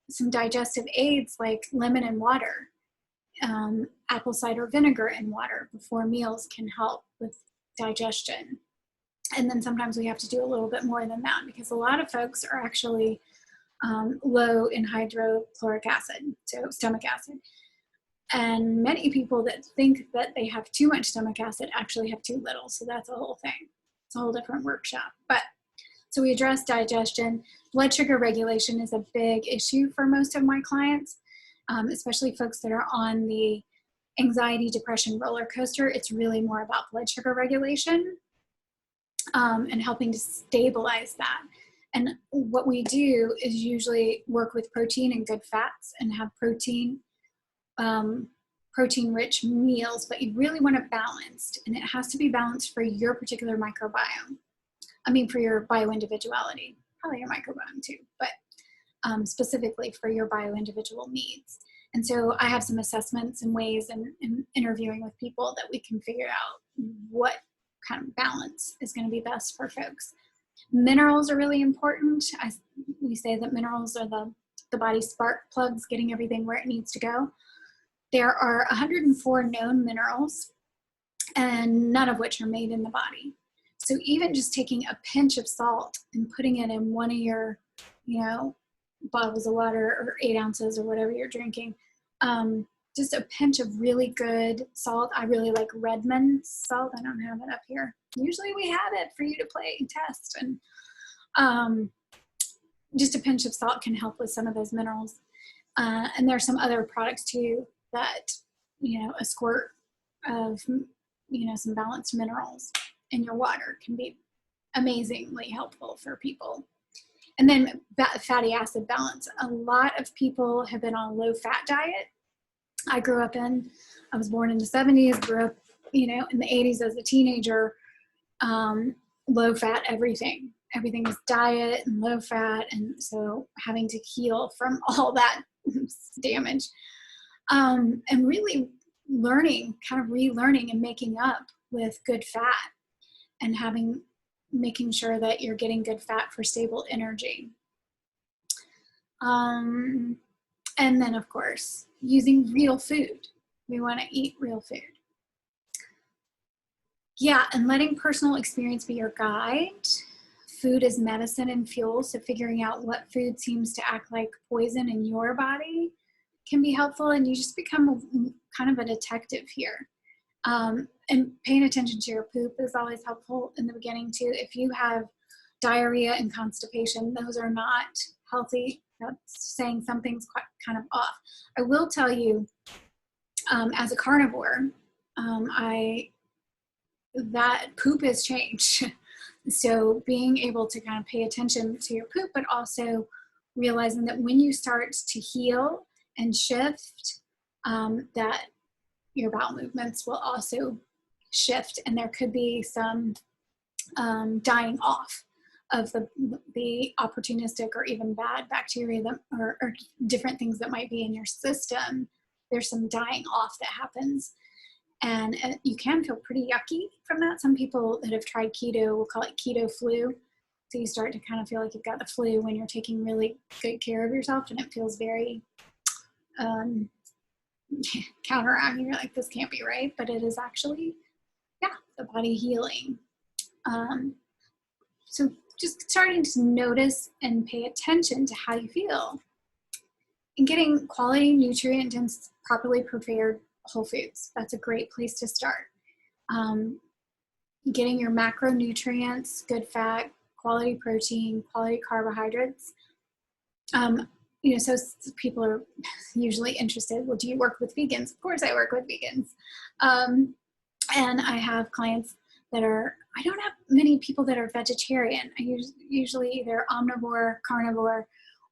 some digestive aids like lemon and water, apple cider vinegar and water before meals can help with digestion. And then sometimes we have to do a little bit more than that, because a lot of folks are actually low in hydrochloric acid, so stomach acid. And many people that think that they have too much stomach acid actually have too little. So that's a whole thing. It's a whole different workshop. But so we address digestion. Blood sugar regulation is a big issue for most of my clients, especially folks that are on the anxiety, depression roller coaster. It's really more about blood sugar regulation and helping to stabilize that. And what we do is usually work with protein and good fats, and have protein-rich meals, but you really want it balanced, and it has to be balanced for your particular microbiome. For your bioindividuality, probably your microbiome too, but specifically for your bioindividual needs. And so I have some assessments and ways in interviewing with people that we can figure out what kind of balance is going to be best for folks. Minerals are really important. We say that minerals are the body's spark plugs, getting everything where it needs to go. There are 104 known minerals, and none of which are made in the body. So even just taking a pinch of salt and putting it in one of your, bottles of water, or 8 ounces or whatever you're drinking, just a pinch of really good salt. I really like Redmond salt. I don't have it up here. Usually we have it for you to play and test. And just a pinch of salt can help with some of those minerals. And there are some other products too that a squirt of, some balanced minerals in your water can be amazingly helpful for people. And then fatty acid balance. A lot of people have been on a low-fat diet. I was born in the 70s, grew up, in the 80s as a teenager, low-fat everything. Everything was diet and low-fat, and so having to heal from all that damage. And really relearning and making up with good fat and making sure that you're getting good fat for stable energy. And then, of course, using real food. We want to eat real food. Yeah, and letting personal experience be your guide. Food is medicine and fuel, so figuring out what food seems to act like poison in your body can be helpful, and you just become kind of a detective here. And paying attention to your poop is always helpful in the beginning too. If you have diarrhea and constipation, those are not healthy. That's saying something's kind of off. I will tell you, as a carnivore, that poop has changed. So being able to kind of pay attention to your poop, but also realizing that when you start to heal and shift, that your bowel movements will also shift, and there could be some dying off of the opportunistic or even bad bacteria or different things that might be in your system. There's some dying off that happens, and you can feel pretty yucky from that. Some people that have tried keto will call it keto flu. So you start to kind of feel like you've got the flu when you're taking really good care of yourself, and it feels very counteracting. You're like, this can't be right, but it is actually, the body healing. So just starting to notice and pay attention to how you feel, and getting quality nutrient dense, properly prepared whole foods. That's a great place to start. Getting your macronutrients, good fat, quality protein, quality carbohydrates. So people are usually interested, well, do you work with vegans? Of course I work with vegans. And I have clients I don't have many people that are vegetarian. I usually either omnivore, carnivore,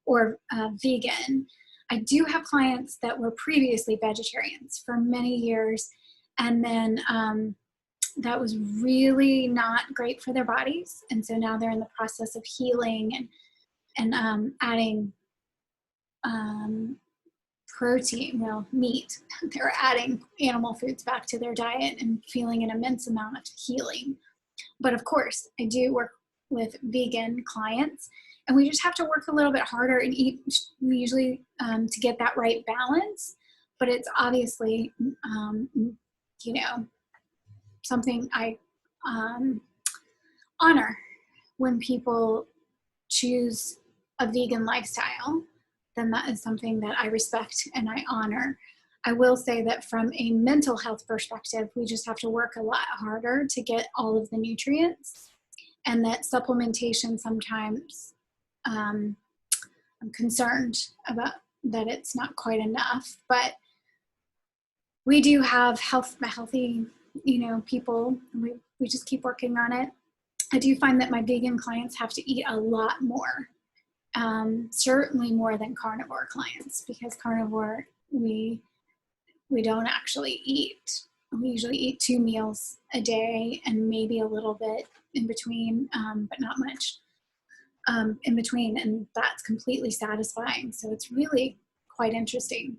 or vegan. I do have clients that were previously vegetarians for many years, and then that was really not great for their bodies. And so now they're in the process of healing and adding protein, meat. They're adding animal foods back to their diet and feeling an immense amount of healing. But of course, I do work with vegan clients, and we just have to work a little bit harder and eat usually to get that right balance. But it's obviously, something I honor when people choose a vegan lifestyle. Then that is something that I respect and I honor. I will say that from a mental health perspective, we just have to work a lot harder to get all of the nutrients, and that supplementation sometimes, I'm concerned about that it's not quite enough, but we do have healthy, people. We just keep working on it. I do find that my vegan clients have to eat a lot more. Certainly more than carnivore clients, because carnivore, we don't actually eat. We usually eat 2 meals a day and maybe a little bit in between, but not much in between, and that's completely satisfying. So it's really quite interesting.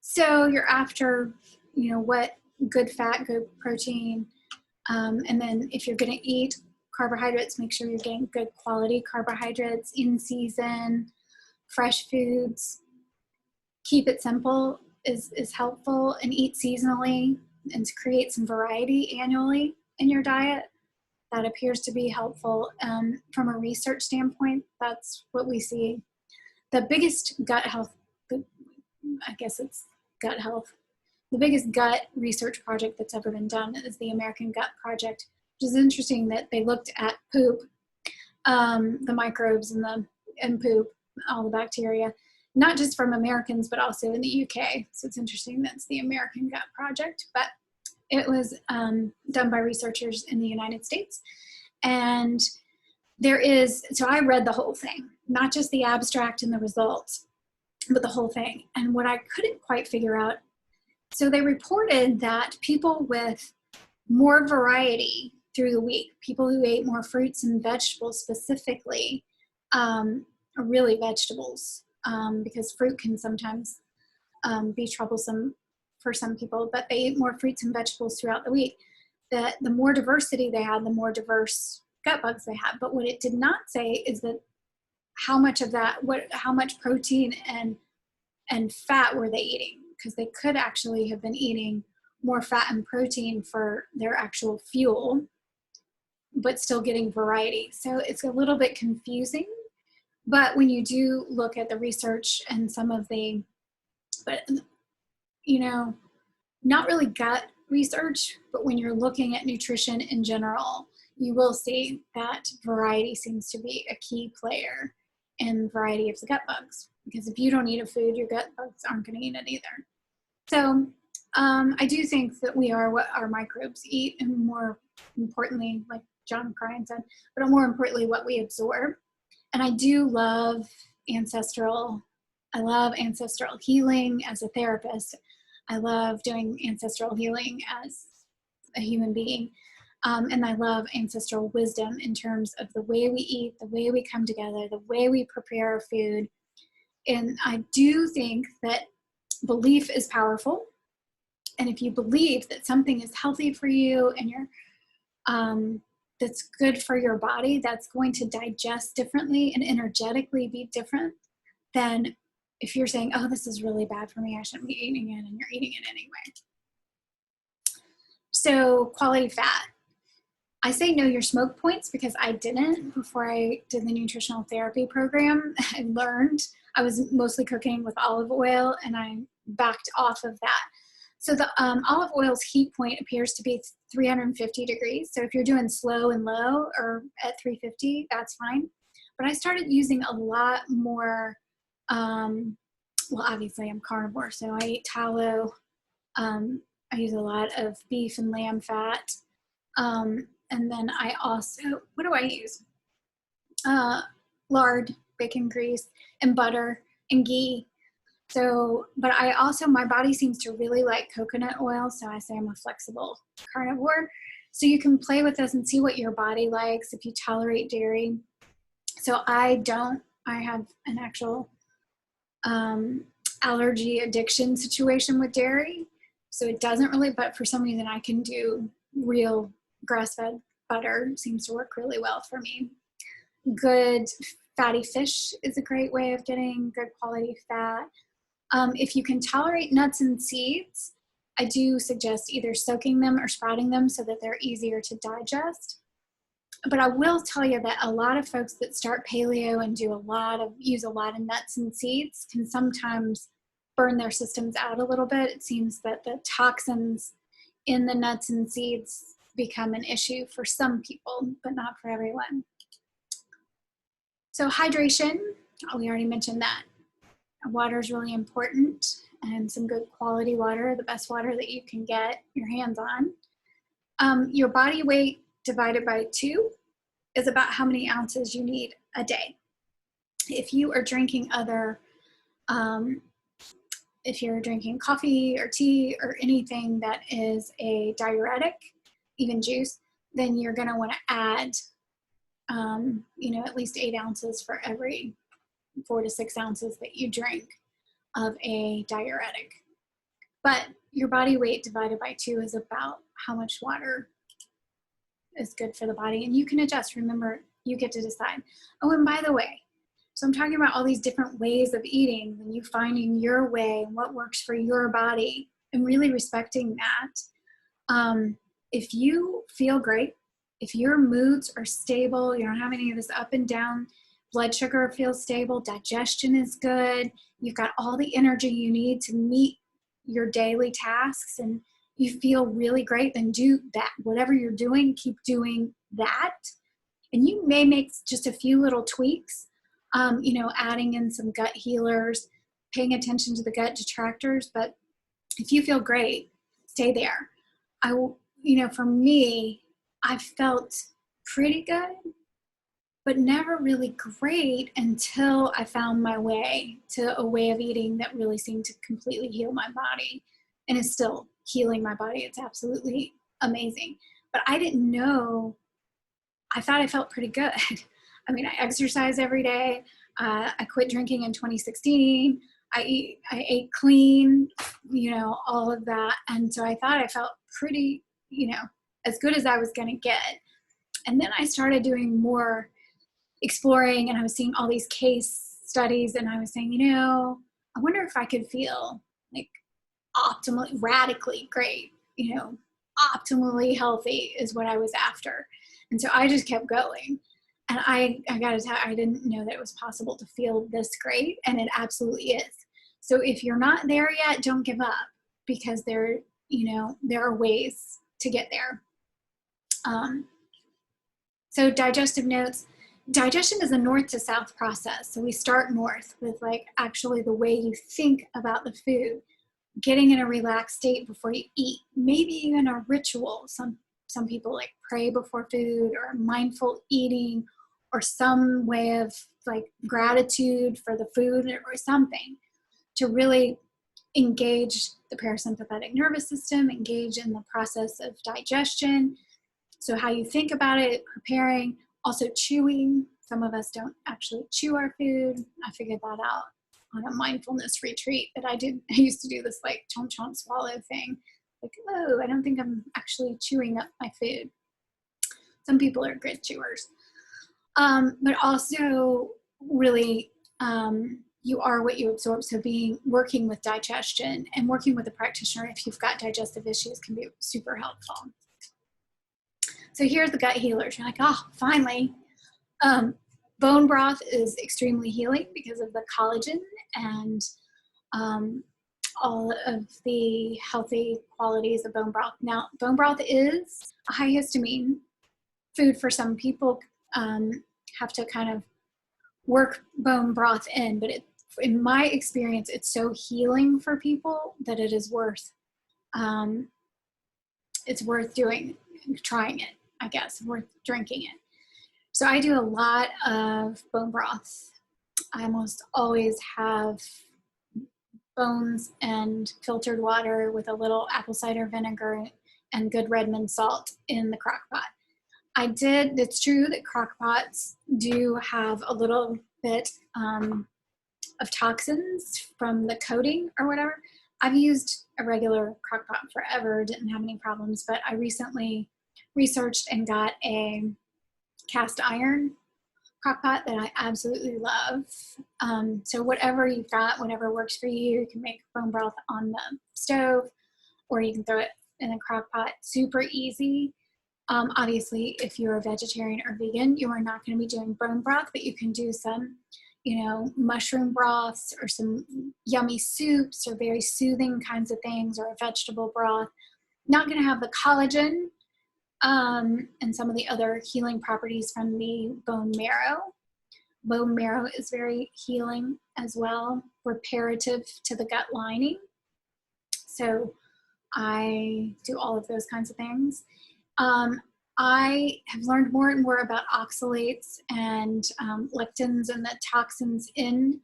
So you're after, what good fat, good protein, and then if you're going to eat carbohydrates, make sure you're getting good quality carbohydrates in season, fresh foods. Keep it simple is helpful, and eat seasonally, and to create some variety annually in your diet. That appears to be helpful. From a research standpoint, that's what we see. The biggest gut health, I guess it's gut health, the biggest gut research project that's ever been done is the American Gut Project, which is interesting that they looked at poop, the microbes in poop, all the bacteria, not just from Americans, but also in the UK. So it's interesting that's the American Gut Project, but it was done by researchers in the United States. And so I read the whole thing, not just the abstract and the results, but the whole thing. And what I couldn't quite figure out, so they reported that people with more variety through the week, people who ate more fruits and vegetables specifically, really vegetables, because fruit can sometimes be troublesome for some people, but they ate more fruits and vegetables throughout the week. That the more diversity they had, the more diverse gut bugs they had. But what it did not say is that how much of that, how much protein and fat were they eating? Because they could actually have been eating more fat and protein for their actual fuel, but still getting variety. So it's a little bit confusing. But when you do look at the research and some of the, but not really gut research, but when you're looking at nutrition in general, you will see that variety seems to be a key player in variety of the gut bugs. Because if you don't eat a food, your gut bugs aren't going to eat it either. So I do think that we are what our microbes eat, and more importantly, like John Cryan said, but more importantly, what we absorb. And I do love ancestral healing as a therapist. I love doing ancestral healing as a human being. And I love ancestral wisdom in terms of the way we eat, the way we come together, the way we prepare our food. And I do think that belief is powerful. And if you believe that something is healthy for you and that's good for your body, that's going to digest differently and energetically be different than if you're saying, oh, this is really bad for me, I shouldn't be eating it, and you're eating it anyway. So quality fat. I say know your smoke points because I didn't before I did the nutritional therapy program. I learned I was mostly cooking with olive oil, and I backed off of that. So the olive oil's heat point appears to be 350 degrees. So if you're doing slow and low or at 350, that's fine. But I started using a lot more, well, obviously I'm carnivore, so I eat tallow. I use a lot of beef and lamb fat. And then I also, what do I use? Lard, bacon grease, and butter, and ghee. So, but I also, my body seems to really like coconut oil, so I say I'm a flexible carnivore. So you can play with this and see what your body likes if you tolerate dairy. So I have an actual allergy addiction situation with dairy. So it doesn't really, but for some reason I can do real grass-fed butter. It seems to work really well for me. Good fatty fish is a great way of getting good quality fat. If you can tolerate nuts and seeds, I do suggest either soaking them or sprouting them so that they're easier to digest. But I will tell you that a lot of folks that start paleo and use a lot of nuts and seeds can sometimes burn their systems out a little bit. It seems that the toxins in the nuts and seeds become an issue for some people, but not for everyone. So hydration, we already mentioned that. Water is really important, and some good quality water, the best water that you can get your hands on. Your body weight divided by 2 is about how many ounces you need a day. If you are drinking if you're drinking coffee or tea or anything that is a diuretic, even juice, then you're going to want to add, at least 8 ounces for every 4 to 6 ounces that you drink of a diuretic. But your body weight divided by 2 is about how much water is good for the body. And you can adjust. Remember, you get to decide. Oh, and by the way, so I'm talking about all these different ways of eating and you finding your way and what works for your body and really respecting that. If you feel great, if your moods are stable, you don't have any of this up and down, blood sugar feels stable, digestion is good, you've got all the energy you need to meet your daily tasks, and you feel really great, then do that. Whatever you're doing, keep doing that. And you may make just a few little tweaks, adding in some gut healers, paying attention to the gut detractors, but if you feel great, stay there. For me, I felt pretty good, but never really great until I found my way to a way of eating that really seemed to completely heal my body and is still healing my body. It's absolutely amazing. But I didn't know, I thought I felt pretty good. I mean, I exercise every day. I quit drinking in 2016. I ate clean, all of that. And so I thought I felt pretty, as good as I was going to get. And then I started doing more exploring, and I was seeing all these case studies, and I was saying, I wonder if I could feel like optimally, radically great, optimally healthy is what I was after. And so I just kept going. And I got to tell you, I didn't know that it was possible to feel this great, and it absolutely is. So if you're not there yet, don't give up, because there are ways to get there. So digestive notes. Digestion is a north to south process. So we start north with actually the way you think about the food, getting in a relaxed state before you eat, maybe even a ritual. Some people pray before food, or mindful eating, or some way of gratitude for the food or something to really engage the parasympathetic nervous system, engage in the process of digestion. So how you think about it, preparing, also chewing. Some of us don't actually chew our food. I figured that out on a mindfulness retreat that I did. I used to do this chomp chomp swallow thing. I don't think I'm actually chewing up my food. Some people are good chewers. But also really, you are what you absorb. So working with digestion and working with a practitioner if you've got digestive issues can be super helpful. So here's the gut healers. You're finally. Bone broth is extremely healing because of the collagen and all of the healthy qualities of bone broth. Now, bone broth is a high histamine food for some people. Have to kind of work bone broth in, but in my experience, it's so healing for people that it is worth. It's worth trying it, I guess, worth drinking it. So I do a lot of bone broth. I almost always have bones and filtered water with a little apple cider vinegar and good Redmond salt in the crock pot. It's true that crock pots do have a little bit of toxins from the coating or whatever. I've used a regular crock pot forever, didn't have any problems, but I recently researched and got a cast iron crock pot that I absolutely love. So whatever you've got, whatever works for you, you can make bone broth on the stove, or you can throw it in a crock pot. Super easy. Obviously, if you're a vegetarian or vegan, you are not going to be doing bone broth, but you can do some, mushroom broths or some yummy soups or very soothing kinds of things, or a vegetable broth. Not going to have the collagen and some of the other healing properties from the bone marrow. Bone marrow is very healing as well, reparative to the gut lining. So I do all of those kinds of things. I have learned more and more about oxalates and lectins, and the toxins in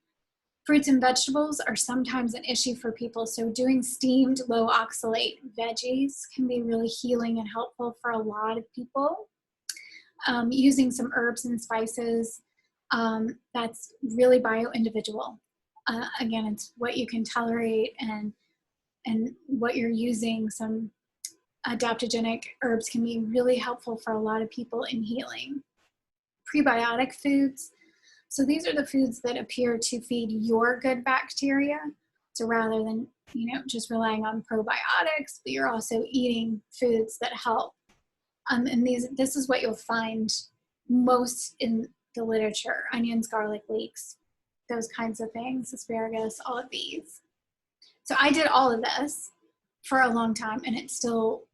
fruits and vegetables are sometimes an issue for people. So doing steamed low oxalate veggies can be really healing and helpful for a lot of people. Using some herbs and spices, that's really bio-individual. Again, it's what you can tolerate and what you're using. Some adaptogenic herbs can be really helpful for a lot of people in healing. Prebiotic foods. So these are the foods that appear to feed your good bacteria. So rather than, just relying on probiotics, but you're also eating foods that help. And this is what you'll find most in the literature: onions, garlic, leeks, those kinds of things, asparagus, all of these. So I did all of this for a long time, and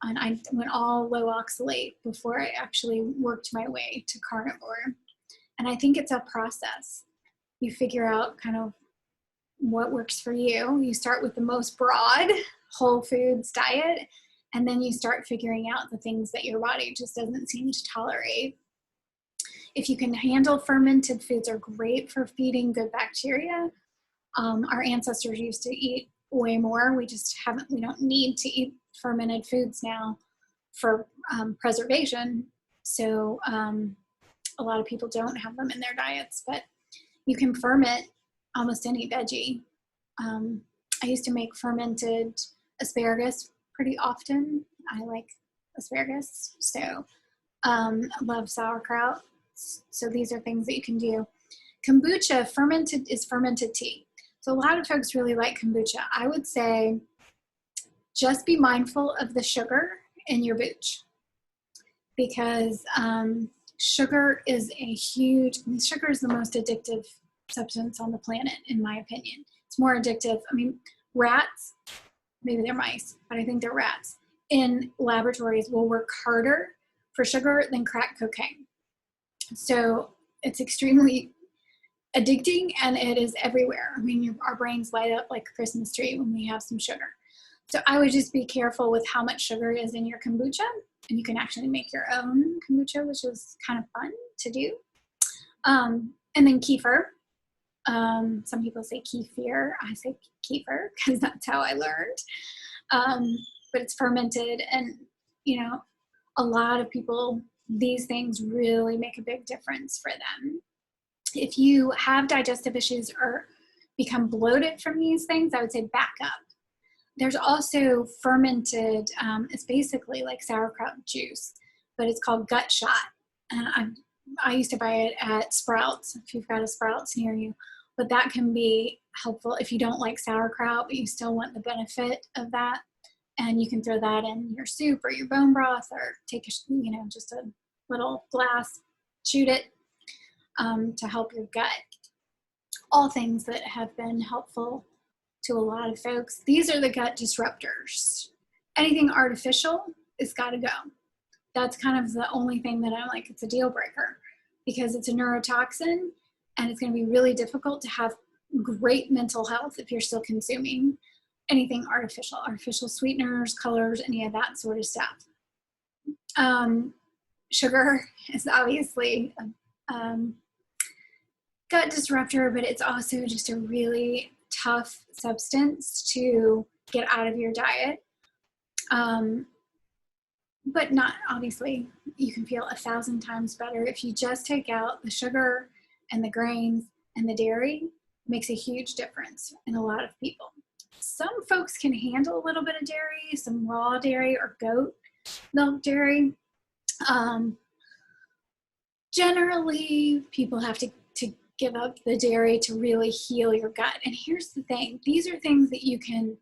I went all low oxalate before I actually worked my way to carnivore. And I think it's a process. You figure out kind of what works for you. You start with the most broad whole foods diet, and then you start figuring out the things that your body just doesn't seem to tolerate. If you can handle fermented foods, are great for feeding good bacteria. Our ancestors used to eat way more. We don't need to eat fermented foods now for preservation. So a lot of people don't have them in their diets, but you can ferment almost any veggie. I used to make fermented asparagus pretty often. I like asparagus, so I love sauerkraut. So these are things that you can do. Kombucha is fermented tea. So a lot of folks really like kombucha. I would say just be mindful of the sugar in your booch, because sugar is sugar is the most addictive substance on the planet, in my opinion. It's more addictive. I mean, rats, maybe they're mice, but I think they're rats, in laboratories will work harder for sugar than crack cocaine. So it's extremely addicting, and it is everywhere. I mean, our brains light up like a Christmas tree when we have some sugar. So I would just be careful with how much sugar is in your kombucha, and you can actually make your own kombucha, which is kind of fun to do. And then kefir. Some people say kefir. I say kefir because that's how I learned. But it's fermented, and a lot of people, these things really make a big difference for them. If you have digestive issues or become bloated from these things, I would say back up. There's also fermented, it's basically like sauerkraut juice, but it's called gut shot. And I used to buy it at Sprouts, if you've got a Sprouts near you. But that can be helpful if you don't like sauerkraut, but you still want the benefit of that. And you can throw that in your soup or your bone broth, or take just a little glass, shoot it to help your gut. All things that have been helpful to a lot of folks. These are the gut disruptors. Anything artificial has got to go. That's kind of the only thing that I'm like, it's a deal breaker, because it's a neurotoxin, and it's going to be really difficult to have great mental health if you're still consuming anything artificial sweeteners, colors, any of that sort of stuff. Sugar is obviously a gut disruptor, but it's also just a really tough substance to get out of your diet. But not, obviously, you can feel 1,000 times better if you just take out the sugar and the grains and the dairy. It makes a huge difference in a lot of people. Some folks can handle a little bit of dairy, some raw dairy or goat milk dairy. Generally, people have to give up the dairy to really heal your gut. And here's the thing. These are things that you can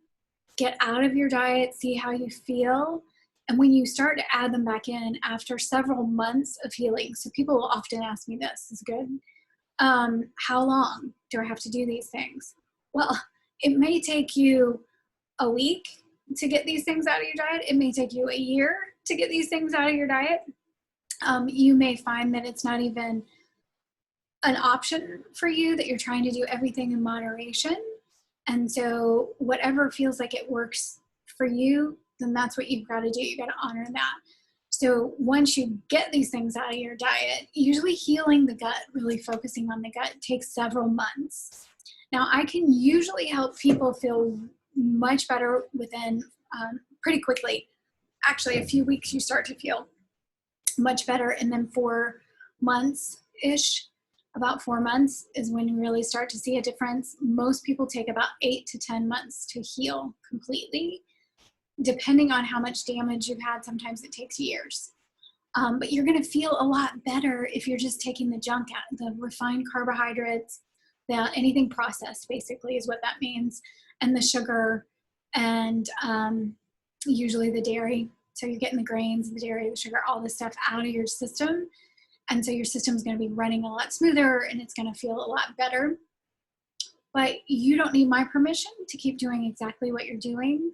get out of your diet, see how you feel. And when you start to add them back in after several months of healing, so people will often ask me this, is good. How long do I have to do these things? Well, it may take you a week to get these things out of your diet. It may take you a year to get these things out of your diet. You may find that it's not even an option for you, that you're trying to do everything in moderation. And so whatever feels like it works for you, then that's what you've got to do. You got to honor that. So once you get these things out of your diet, usually healing the gut, really focusing on the gut, takes several months. Now, I can usually help people feel much better within pretty quickly. Actually, a few weeks you start to feel much better, and then 4 months-ish, about 4 months is when you really start to see a difference. Most people take about 8 to 10 months to heal completely. Depending on how much damage you've had, sometimes it takes years. But you're going to feel a lot better if you're just taking the junk out, the refined carbohydrates, anything processed basically is what that means, and the sugar, and usually the dairy. So you're getting the grains, the dairy, the sugar, all this stuff out of your system. And so your system is going to be running a lot smoother, and it's going to feel a lot better. But you don't need my permission to keep doing exactly what you're doing.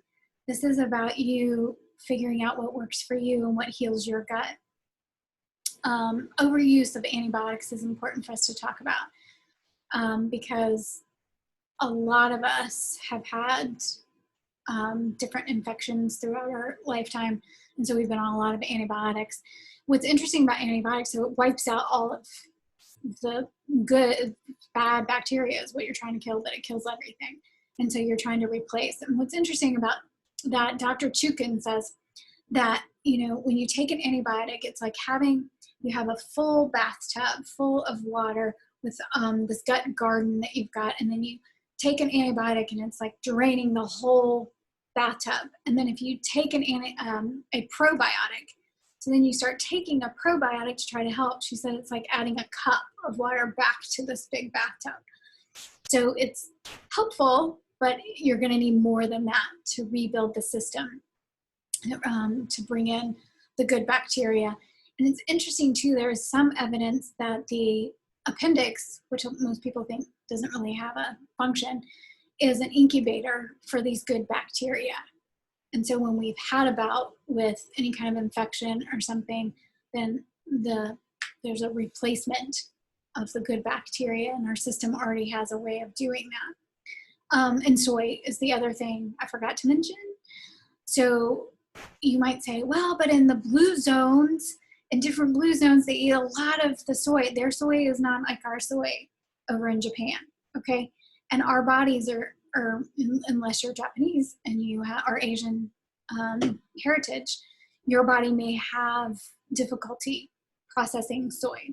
This is about you figuring out what works for you and what heals your gut. Overuse of antibiotics is important for us to talk about, because a lot of us have had different infections throughout our lifetime, and so we've been on a lot of antibiotics. What's interesting about antibiotics, so it wipes out all of the bad bacteria is what you're trying to kill, but it kills everything. And so you're trying to replace. And what's interesting about that, Dr. Chukin says that, you know, when you take an antibiotic, it's like you have a full bathtub full of water with this gut garden that you've got, and then you take an antibiotic and it's like draining the whole bathtub. And then if you take a probiotic, so then you start taking a probiotic to try to help. She said it's like adding a cup of water back to this big bathtub. So it's helpful, but you're going to need more than that to rebuild the system, to bring in the good bacteria. And it's interesting too, there is some evidence that the appendix, which most people think doesn't really have a function, is an incubator for these good bacteria. And so when we've had a bout with any kind of infection or something, then there's a replacement of the good bacteria, and our system already has a way of doing that. And soy is the other thing I forgot to mention. So you might say, well, but in the blue zones, in different blue zones, they eat a lot of the soy. Their soy is not like our soy over in Japan, okay? And our bodies are unless you're Japanese and you are Asian heritage, your body may have difficulty processing soy,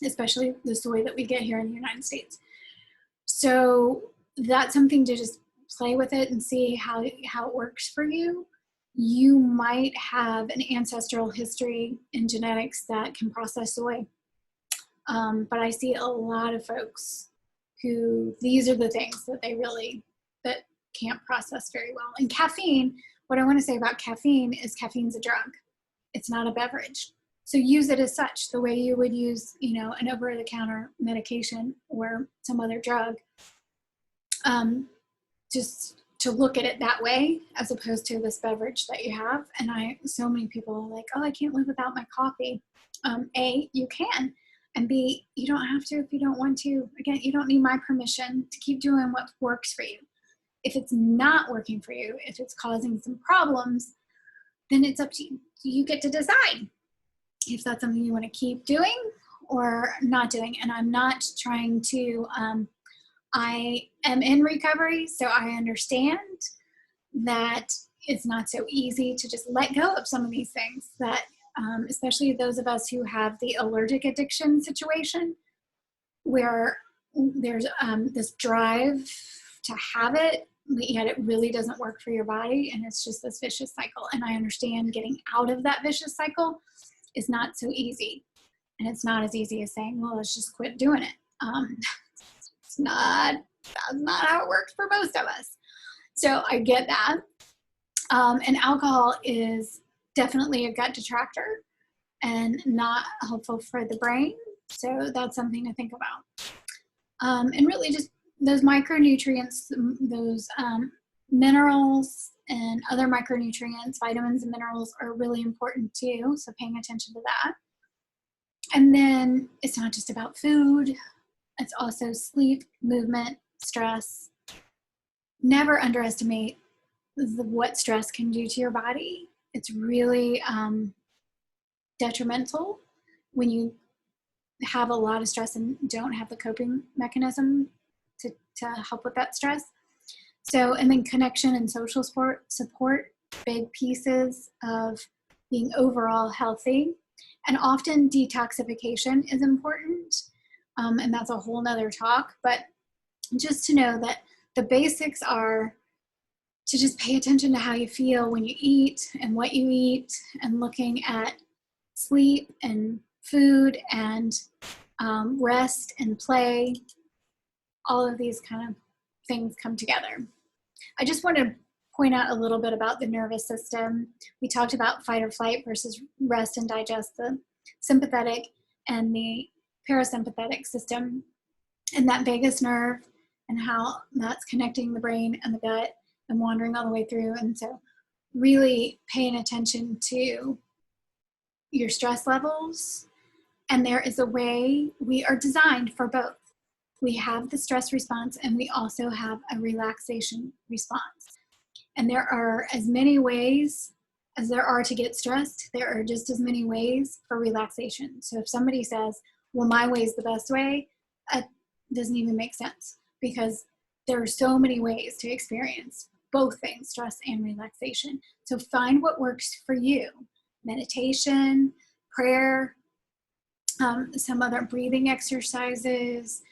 especially the soy that we get here in the United States. So that's something to just play with it and see how it works for you. You might have an ancestral history in genetics that can process soy. But I see a lot of folks who these are the things that that can't process very well. And caffeine, what I want to say about caffeine is caffeine's a drug. It's not a beverage. So use it as such, the way you would use, you know, an over-the-counter medication or some other drug. Just to look at it that way, as opposed to this beverage that you have. And so many people are like, oh, I can't live without my coffee. A, you can. And B, you don't have to if you don't want to. Again, you don't need my permission to keep doing what works for you. If it's not working for you, if it's causing some problems, then it's up to you. You get to decide if that's something you want to keep doing or not doing. And I'm not trying to, I am in recovery, so I understand that it's not so easy to just let go of some of these things that, especially those of us who have the allergic addiction situation, where there's this drive to have it, but yet it really doesn't work for your body, and it's just this vicious cycle. And I understand getting out of that vicious cycle is not so easy, and it's not as easy as saying, well, let's just quit doing it. That's not how it works for most of us. So I get that. And alcohol is definitely a gut detractor and not helpful for the brain. So that's something to think about. And really just those micronutrients, those minerals and other micronutrients, vitamins and minerals are really important too. So paying attention to that. And then it's not just about food. It's also sleep, movement, stress. Never underestimate what stress can do to your body. It's really detrimental when you have a lot of stress and don't have the coping mechanism to help with that stress. So, and then connection and social support, big pieces of being overall healthy. And often detoxification is important. And that's a whole nother talk, but just to know that the basics are to just pay attention to how you feel when you eat and what you eat, and looking at sleep and food and rest and play. All of these kind of things come together. I just want to point out a little bit about the nervous system. We talked about fight or flight versus rest and digest, the sympathetic and the parasympathetic system, and that vagus nerve and how that's connecting the brain and the gut and wandering all the way through. And so really paying attention to your stress levels. And there is a way we are designed for both. We have the stress response, and we also have a relaxation response. And there are as many ways as there are to get stressed, there are just as many ways for relaxation. So if somebody says, well, my way is the best way, that doesn't even make sense, because there are so many ways to experience both things, stress and relaxation. So find what works for you. Meditation, prayer, some other breathing exercises,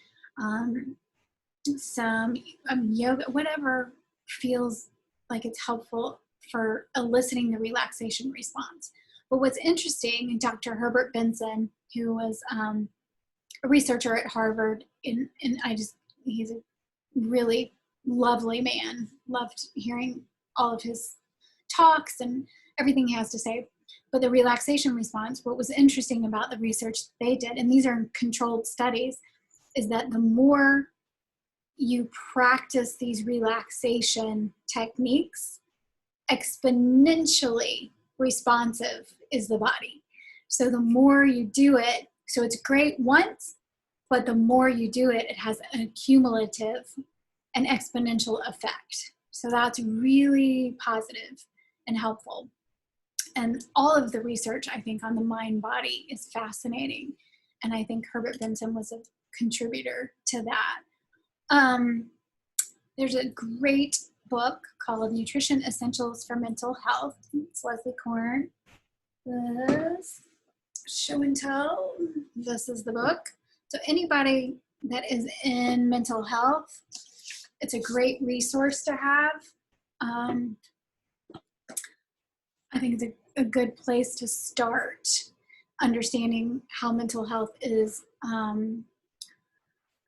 some yoga, whatever feels like it's helpful for eliciting the relaxation response. But what's interesting, Dr. Herbert Benson, who was a researcher at Harvard, and he's a really lovely man. Loved hearing all of his talks and everything he has to say. But the relaxation response, what was interesting about the research they did, and these are controlled studies, is that the more you practice these relaxation techniques, exponentially responsive is the body. So the more you do it, so it's great once, but the more you do it, it has a cumulative and exponential effect. So that's really positive and helpful. And all of the research, I think, on the mind body is fascinating. And I think Herbert Benson was a contributor to that. There's a great book called Nutrition Essentials for Mental Health. It's Leslie Korn. This show and tell. This is the book. So anybody that is in mental health, it's a great resource to have. I think it's a good place to start understanding how mental health is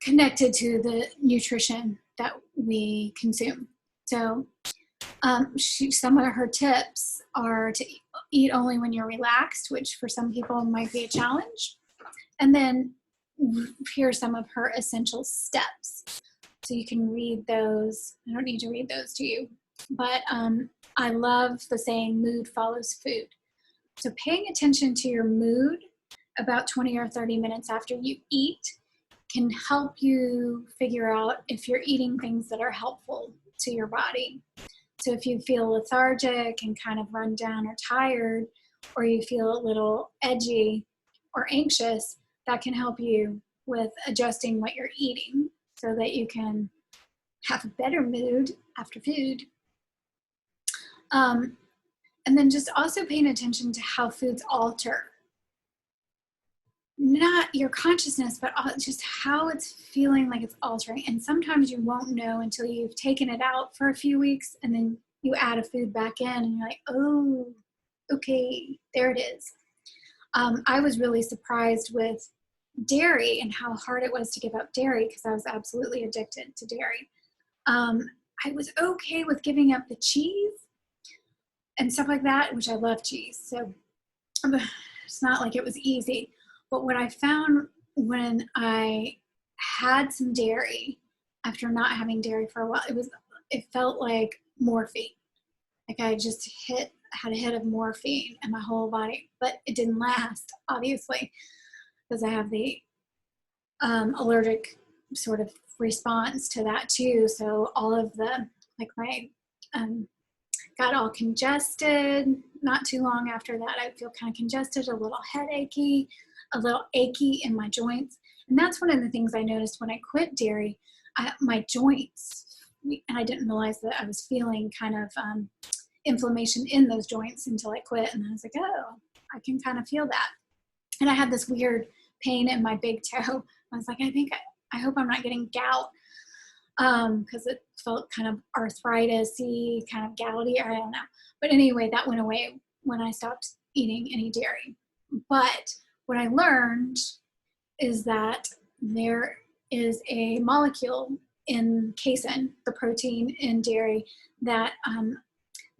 connected to the nutrition that we consume. So some of her tips are to eat only when you're relaxed, which for some people might be a challenge. And then here are some of her essential steps. So you can read those. I don't need to read those to you. But I love the saying, mood follows food. So paying attention to your mood about 20 or 30 minutes after you eat can help you figure out if you're eating things that are helpful to your body. So if you feel lethargic and kind of run down or tired, or you feel a little edgy or anxious, that can help you with adjusting what you're eating so that you can have a better mood after food. And then just also paying attention to how foods alter, not your consciousness, but just how it's feeling like it's altering. And sometimes you won't know until you've taken it out for a few weeks and then you add a food back in and you're like, oh, okay, there it is. I was really surprised with dairy and how hard it was to give up dairy because I was absolutely addicted to dairy. I was okay with giving up the cheese and stuff like that, which I love cheese. So it's not like it was easy. But what I found when I had some dairy, after not having dairy for a while, it felt like morphine. Like I just had a hit of morphine in my whole body, but it didn't last, obviously, because I have the allergic sort of response to that too. So all of my got all congested. Not too long after that, I feel kind of congested, a little headachy, a little achy in my joints. And that's one of the things I noticed when I quit dairy, my joints, and I didn't realize that I was feeling kind of inflammation in those joints until I quit. And I was like, oh, I can kind of feel that. And I had this weird pain in my big toe. I was like, I hope I'm not getting gout. Because it felt kind of arthritis-y, kind of gouty, I don't know. But anyway, that went away when I stopped eating any dairy. But what I learned is that there is a molecule in casein, the protein in dairy, that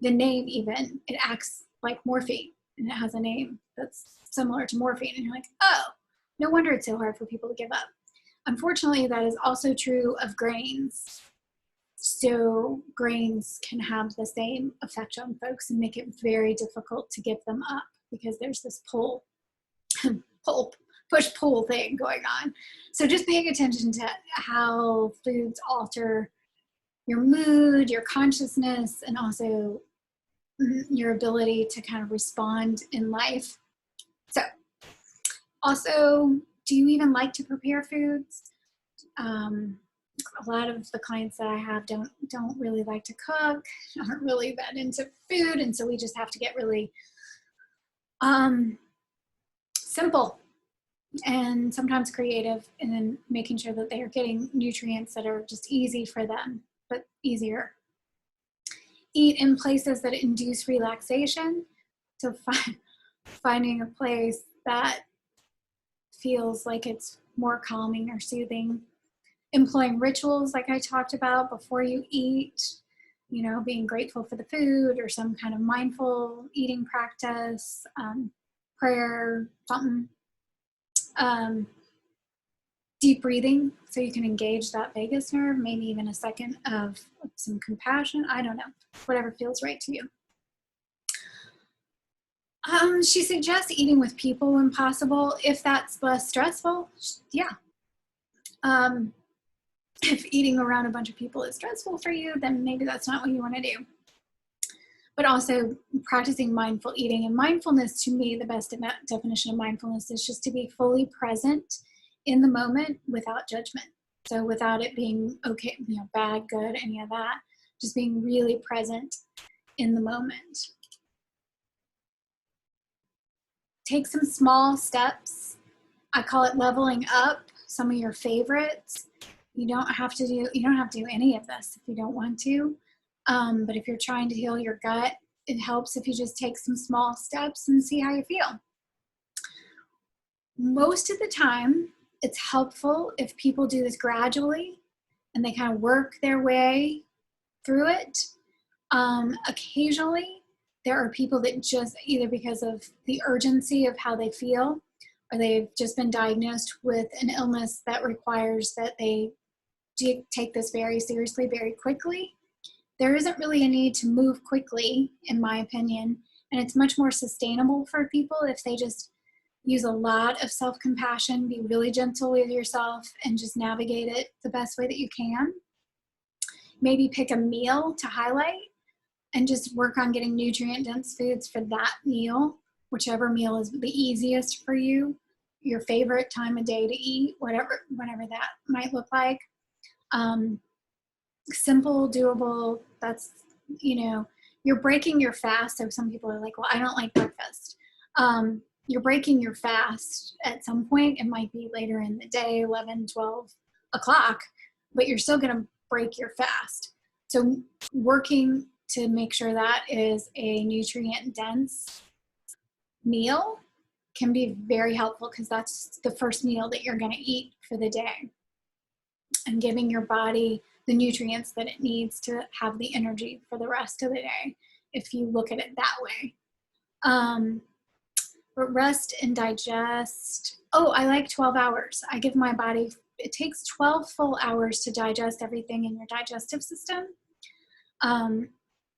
the name even, it acts like morphine, and it has a name that's similar to morphine. And you're like, oh, no wonder it's so hard for people to give up. Unfortunately, that is also true of grains. So grains can have the same effect on folks and make it very difficult to give them up because there's this pulp push-pull thing going on. So just paying attention to how foods alter your mood, your consciousness, and also your ability to kind of respond in life. So also, do you even like to prepare foods? A lot of the clients that I have don't really like to cook, aren't really that into food, and so we just have to get really simple and sometimes creative, and then making sure that they are getting nutrients that are just easy for them, but easier. Eat in places that induce relaxation. So finding a place that feels like it's more calming or soothing. Employing rituals like I talked about before you eat, you know, being grateful for the food or some kind of mindful eating practice, prayer, something. Deep breathing so you can engage that vagus nerve, maybe even a second of some compassion. I don't know, whatever feels right to you. She suggests eating with people when possible, if that's less stressful. Yeah. If eating around a bunch of people is stressful for you, then maybe that's not what you want to do. But also practicing mindful eating. And mindfulness, to me, the best definition of mindfulness is just to be fully present in the moment without judgment. So without it being okay, you know, bad, good, any of that, just being really present in the moment. Take some small steps. I call it leveling up some of your favorites. You don't have to do any of this if you don't want to. But if you're trying to heal your gut, it helps if you just take some small steps and see how you feel. Most of the time, it's helpful if people do this gradually and they kind of work their way through it. Occasionally, there are people that just, either because of the urgency of how they feel, or they've just been diagnosed with an illness that requires that they take this very seriously, very quickly. There isn't really a need to move quickly, in my opinion, and it's much more sustainable for people if they just use a lot of self-compassion, be really gentle with yourself, and just navigate it the best way that you can. Maybe pick a meal to highlight and just work on getting nutrient-dense foods for that meal, whichever meal is the easiest for you, your favorite time of day to eat, whatever that might look like. Simple, doable, that's, you know, you're breaking your fast. So some people are like, well, I don't like breakfast. You're breaking your fast at some point. It might be later in the day, 11, 12 o'clock, but you're still going to break your fast. So working to make sure that is a nutrient-dense meal can be very helpful, because that's the first meal that you're going to eat for the day, and giving your body the nutrients that it needs to have the energy for the rest of the day, if you look at it that way. But rest and digest. Oh, I like 12 hours. I give my body, it takes 12 full hours to digest everything in your digestive system.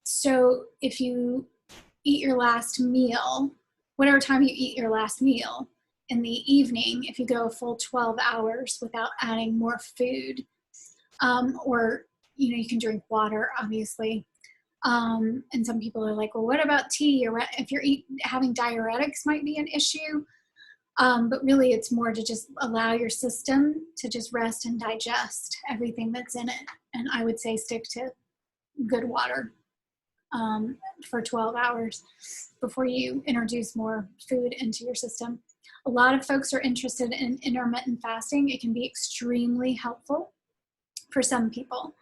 So if you eat your last meal, whatever time you eat your last meal in the evening, if you go a full 12 hours without adding more food, or, you know, you can drink water, obviously. And some people are like, well, what about tea? Or if you're having diuretics might be an issue. But really it's more to just allow your system to just rest and digest everything that's in it. And I would say stick to good water for 12 hours before you introduce more food into your system. A lot of folks are interested in intermittent fasting. It can be extremely helpful for some people.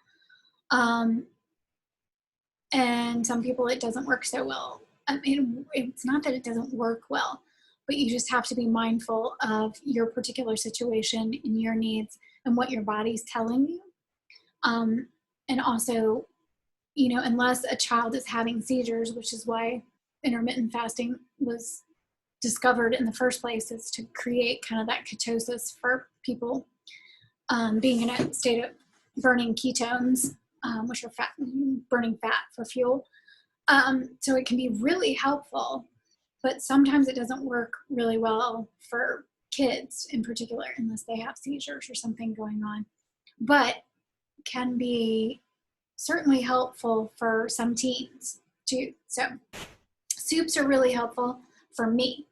And some people it doesn't work so well. I mean, it's not that it doesn't work well, but you just have to be mindful of your particular situation and your needs and what your body's telling you. And also, you know, unless a child is having seizures, which is why intermittent fasting was discovered in the first place, is to create kind of that ketosis for people being in a state of burning ketones, which are burning fat for fuel. So it can be really helpful, but sometimes it doesn't work really well for kids in particular, unless they have seizures or something going on, but can be certainly helpful for some teens too. So soups are really helpful for me.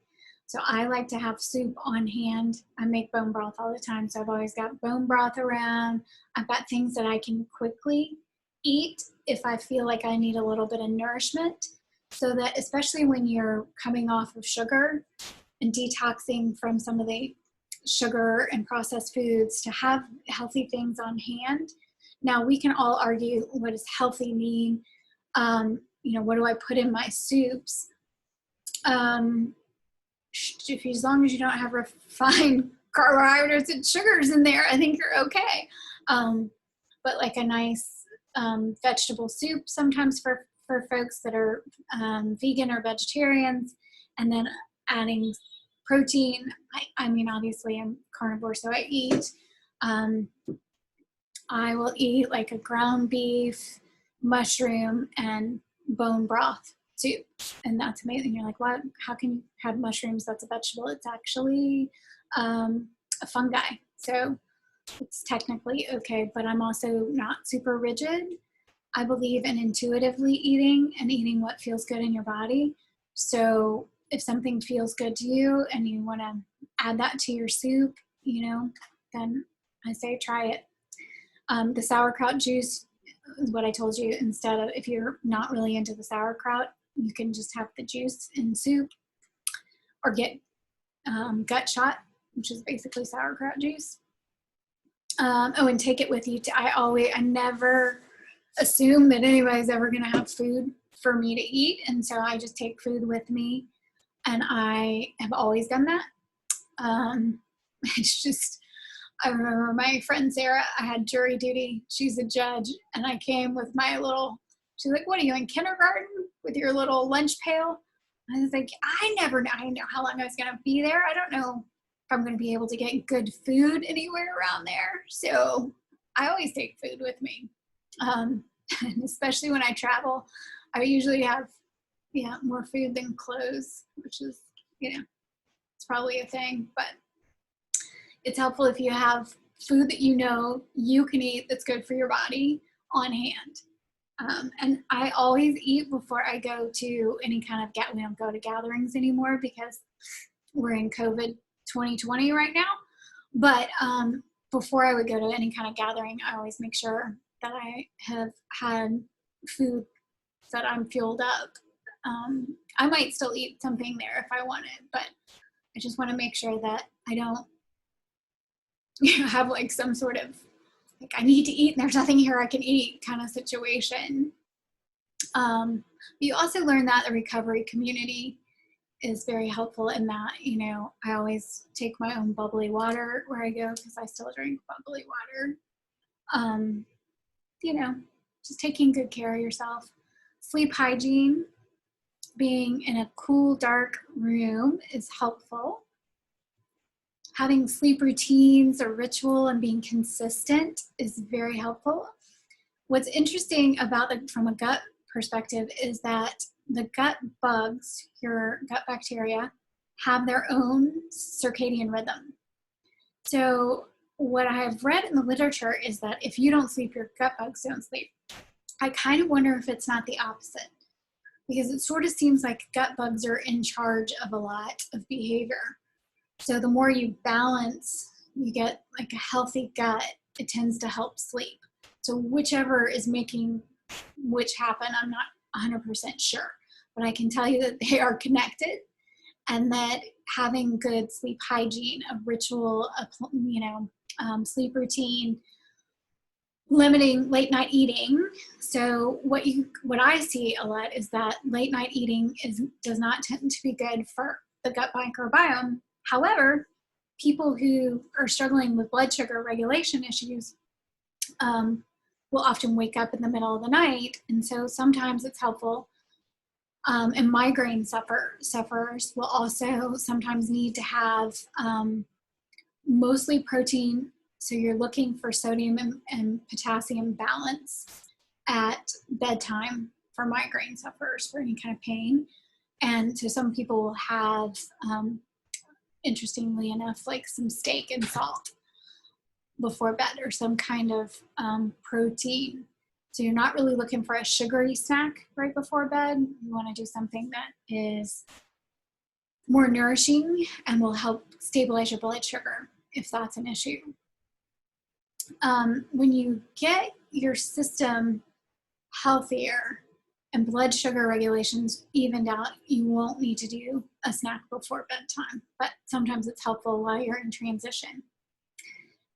So I like to have soup on hand. I make bone broth all the time, so I've always got bone broth around. I've got things that I can quickly eat if I feel like I need a little bit of nourishment, so that especially when you're coming off of sugar and detoxing from some of the sugar and processed foods, to have healthy things on hand. Now, we can all argue, what does healthy mean? What do I put in my soups? As long as you don't have refined carbohydrates and sugars in there, I think you're okay. But like a nice vegetable soup sometimes for folks that are vegan or vegetarians, and then adding protein. I mean, obviously I'm carnivore, so I eat. I will eat like a ground beef, mushroom, and bone broth soup. And that's amazing. You're like, what? How can you have mushrooms? That's a vegetable. It's actually a fungi. So it's technically okay, but I'm also not super rigid. I believe in intuitively eating and eating what feels good in your body. So if something feels good to you and you want to add that to your soup, then I say try it. The sauerkraut juice is what I told you. Instead of, if you're not really into the sauerkraut, you can just have the juice in soup, or get gut shot, which is basically sauerkraut juice. And take it with you. I never assume that anybody's ever going to have food for me to eat, and so I just take food with me, and I have always done that. It's just, I remember my friend Sarah, I had jury duty. She's a judge, and I came with my little, she's like, what are you, in kindergarten with your little lunch pail? I was like, I know how long I was going to be there. I don't know if I'm going to be able to get good food anywhere around there. So I always take food with me. And especially when I travel, I usually have, more food than clothes, which is, it's probably a thing, but it's helpful if you have food that you can eat that's good for your body on hand. And I always eat before I go to any kind of, we don't go to gatherings anymore because we're in COVID 2020 right now. But before I would go to any kind of gathering, I always make sure that I have had food that I'm fueled up. I might still eat something there if I wanted, but I just want to make sure that I don't have like some sort of like, I need to eat and there's nothing here I can eat kind of situation. You also learn that the recovery community is very helpful in that, I always take my own bubbly water where I go because I still drink bubbly water. Just taking good care of yourself. Sleep hygiene, being in a cool, dark room is helpful. Having sleep routines or ritual and being consistent is very helpful. What's interesting about from a gut perspective is that the gut bugs, your gut bacteria, have their own circadian rhythm. So what I have read in the literature is that if you don't sleep, your gut bugs don't sleep. I kind of wonder if it's not the opposite, because it sort of seems like gut bugs are in charge of a lot of behavior. So the more you balance, you get like a healthy gut, it tends to help sleep. So whichever is making which happen, I'm not 100% sure, but I can tell you that they are connected, and that having good sleep hygiene, a ritual, sleep routine, limiting late night eating. So what I see a lot is that late night eating does not tend to be good for the gut microbiome. However, people who are struggling with blood sugar regulation issues will often wake up in the middle of the night, and so sometimes it's helpful. And migraine sufferers will also sometimes need to have mostly protein. So you're looking for sodium and potassium balance at bedtime for migraine sufferers for any kind of pain. And so some people will have interestingly enough, like some steak and salt before bed, or some kind of protein. So you're not really looking for a sugary snack right before bed. You want to do something that is more nourishing and will help stabilize your blood sugar if that's an issue. When you get your system healthier and blood sugar regulations evened out, you won't need to do a snack before bedtime, but sometimes it's helpful while you're in transition.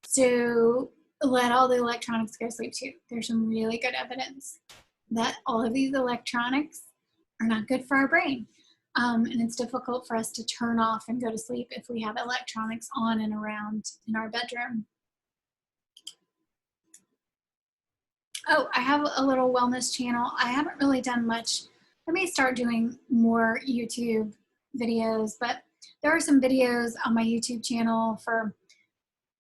So let all the electronics go to sleep too. There's some really good evidence that all of these electronics are not good for our brain. And it's difficult for us to turn off and go to sleep if we have electronics on and around in our bedroom. Oh, I have a little wellness channel. I haven't really done much. I may start doing more YouTube videos, but there are some videos on my YouTube channel for,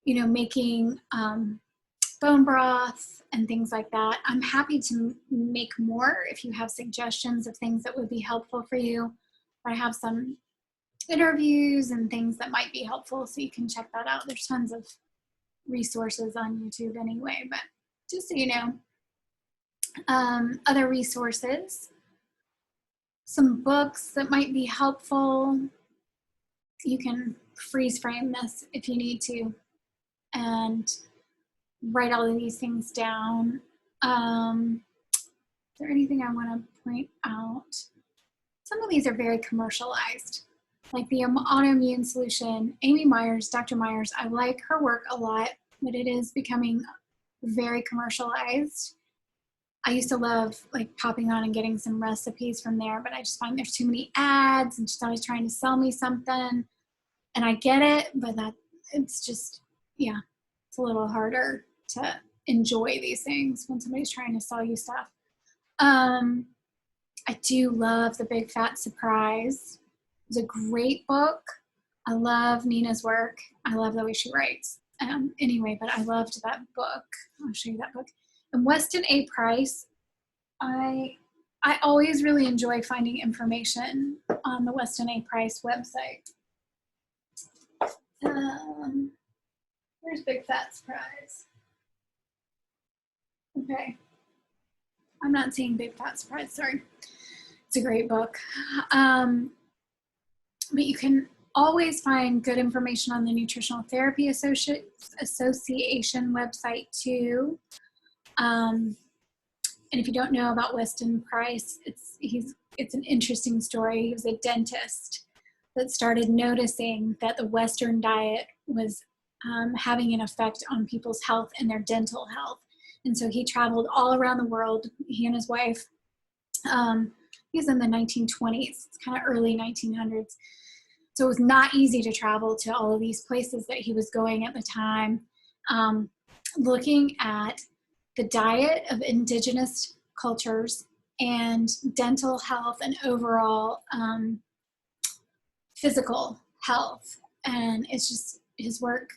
making bone broth and things like that. I'm happy to make more if you have suggestions of things that would be helpful for you. I have some interviews and things that might be helpful, so you can check that out. There's tons of resources on YouTube anyway, but just so you know. Other resources, some books that might be helpful. You can freeze frame this if you need to and write all of these things down. Is there anything I want to point out? Some of these are very commercialized, like the autoimmune solution. Amy Myers, Dr. Myers, I like her work a lot, but it is becoming very commercialized. I used to love like popping on and getting some recipes from there, but I just find there's too many ads and she's always trying to sell me something. And I get it, but it's just, it's a little harder to enjoy these things when somebody's trying to sell you stuff. I do love The Big Fat Surprise. It's a great book. I love Nina's work. I love the way she writes. Anyway, but I loved that book. I'll show you that book. And Weston A. Price, I always really enjoy finding information on the Weston A. Price website. Where's Big Fat Surprise? Okay. I'm not seeing Big Fat Surprise, sorry. It's a great book. But you can always find good information on the Nutritional Therapy Association website too. And if you don't know about Weston Price, it's an interesting story. He was a dentist that started noticing that the Western diet was having an effect on people's health and their dental health. And so he traveled all around the world, he and his wife. He was in the 1920s, it's kind of early 1900s. So it was not easy to travel to all of these places that he was going at the time, looking at the diet of indigenous cultures and dental health and overall physical health. And it's just, his work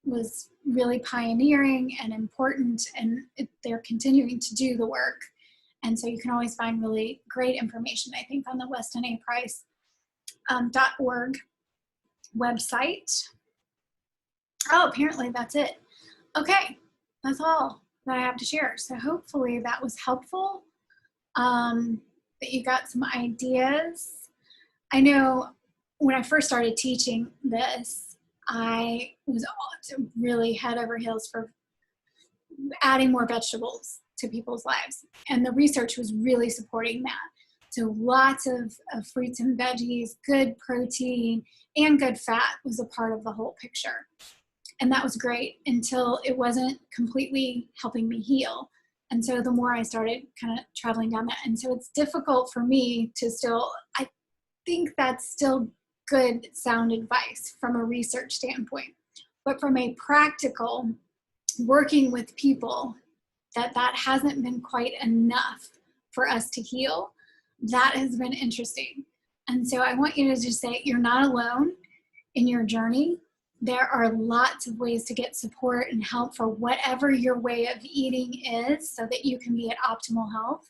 was really pioneering and important, and they're continuing to do the work. And so you can always find really great information, I think, on the WestonAPrice.org website. Oh, apparently that's it. Okay, that's all that I have to share. So hopefully that was helpful, that you got some ideas. I know when I first started teaching this, I was really head over heels for adding more vegetables to people's lives. And the research was really supporting that. So lots of fruits and veggies, good protein, and good fat was a part of the whole picture. And that was great until it wasn't completely helping me heal. And so the more I started kind of traveling down that, and so it's difficult for me to still, I think that's still good sound advice from a research standpoint. But from a practical, working with people, that hasn't been quite enough for us to heal. That has been interesting. And so I want you to just say, you're not alone in your journey. There are lots of ways to get support and help for whatever your way of eating is so that you can be at optimal health.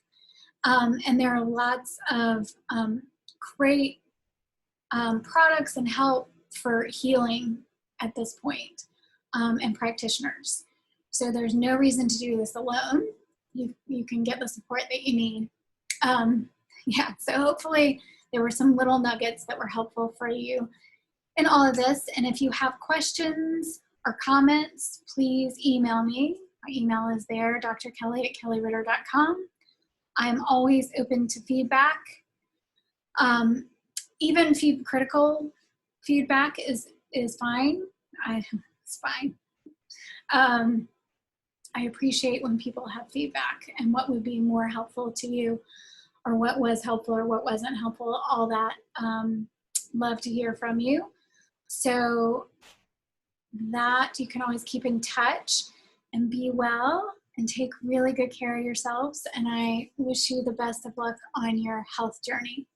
And there are lots of great products and help for healing at this point, and practitioners. So there's no reason to do this alone. You can get the support that you need. Yeah, so hopefully there were some little nuggets that were helpful for you in all of this. And if you have questions or comments, please email me. My email is there, drkelli@kelliritter.com. I'm always open to feedback. Even critical feedback is fine. It's fine. I appreciate when people have feedback and what would be more helpful to you, or what was helpful or what wasn't helpful, all that. Love to hear from you. So that you can always keep in touch and be well and take really good care of yourselves. And I wish you the best of luck on your health journey.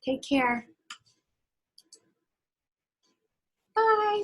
Take care. Bye.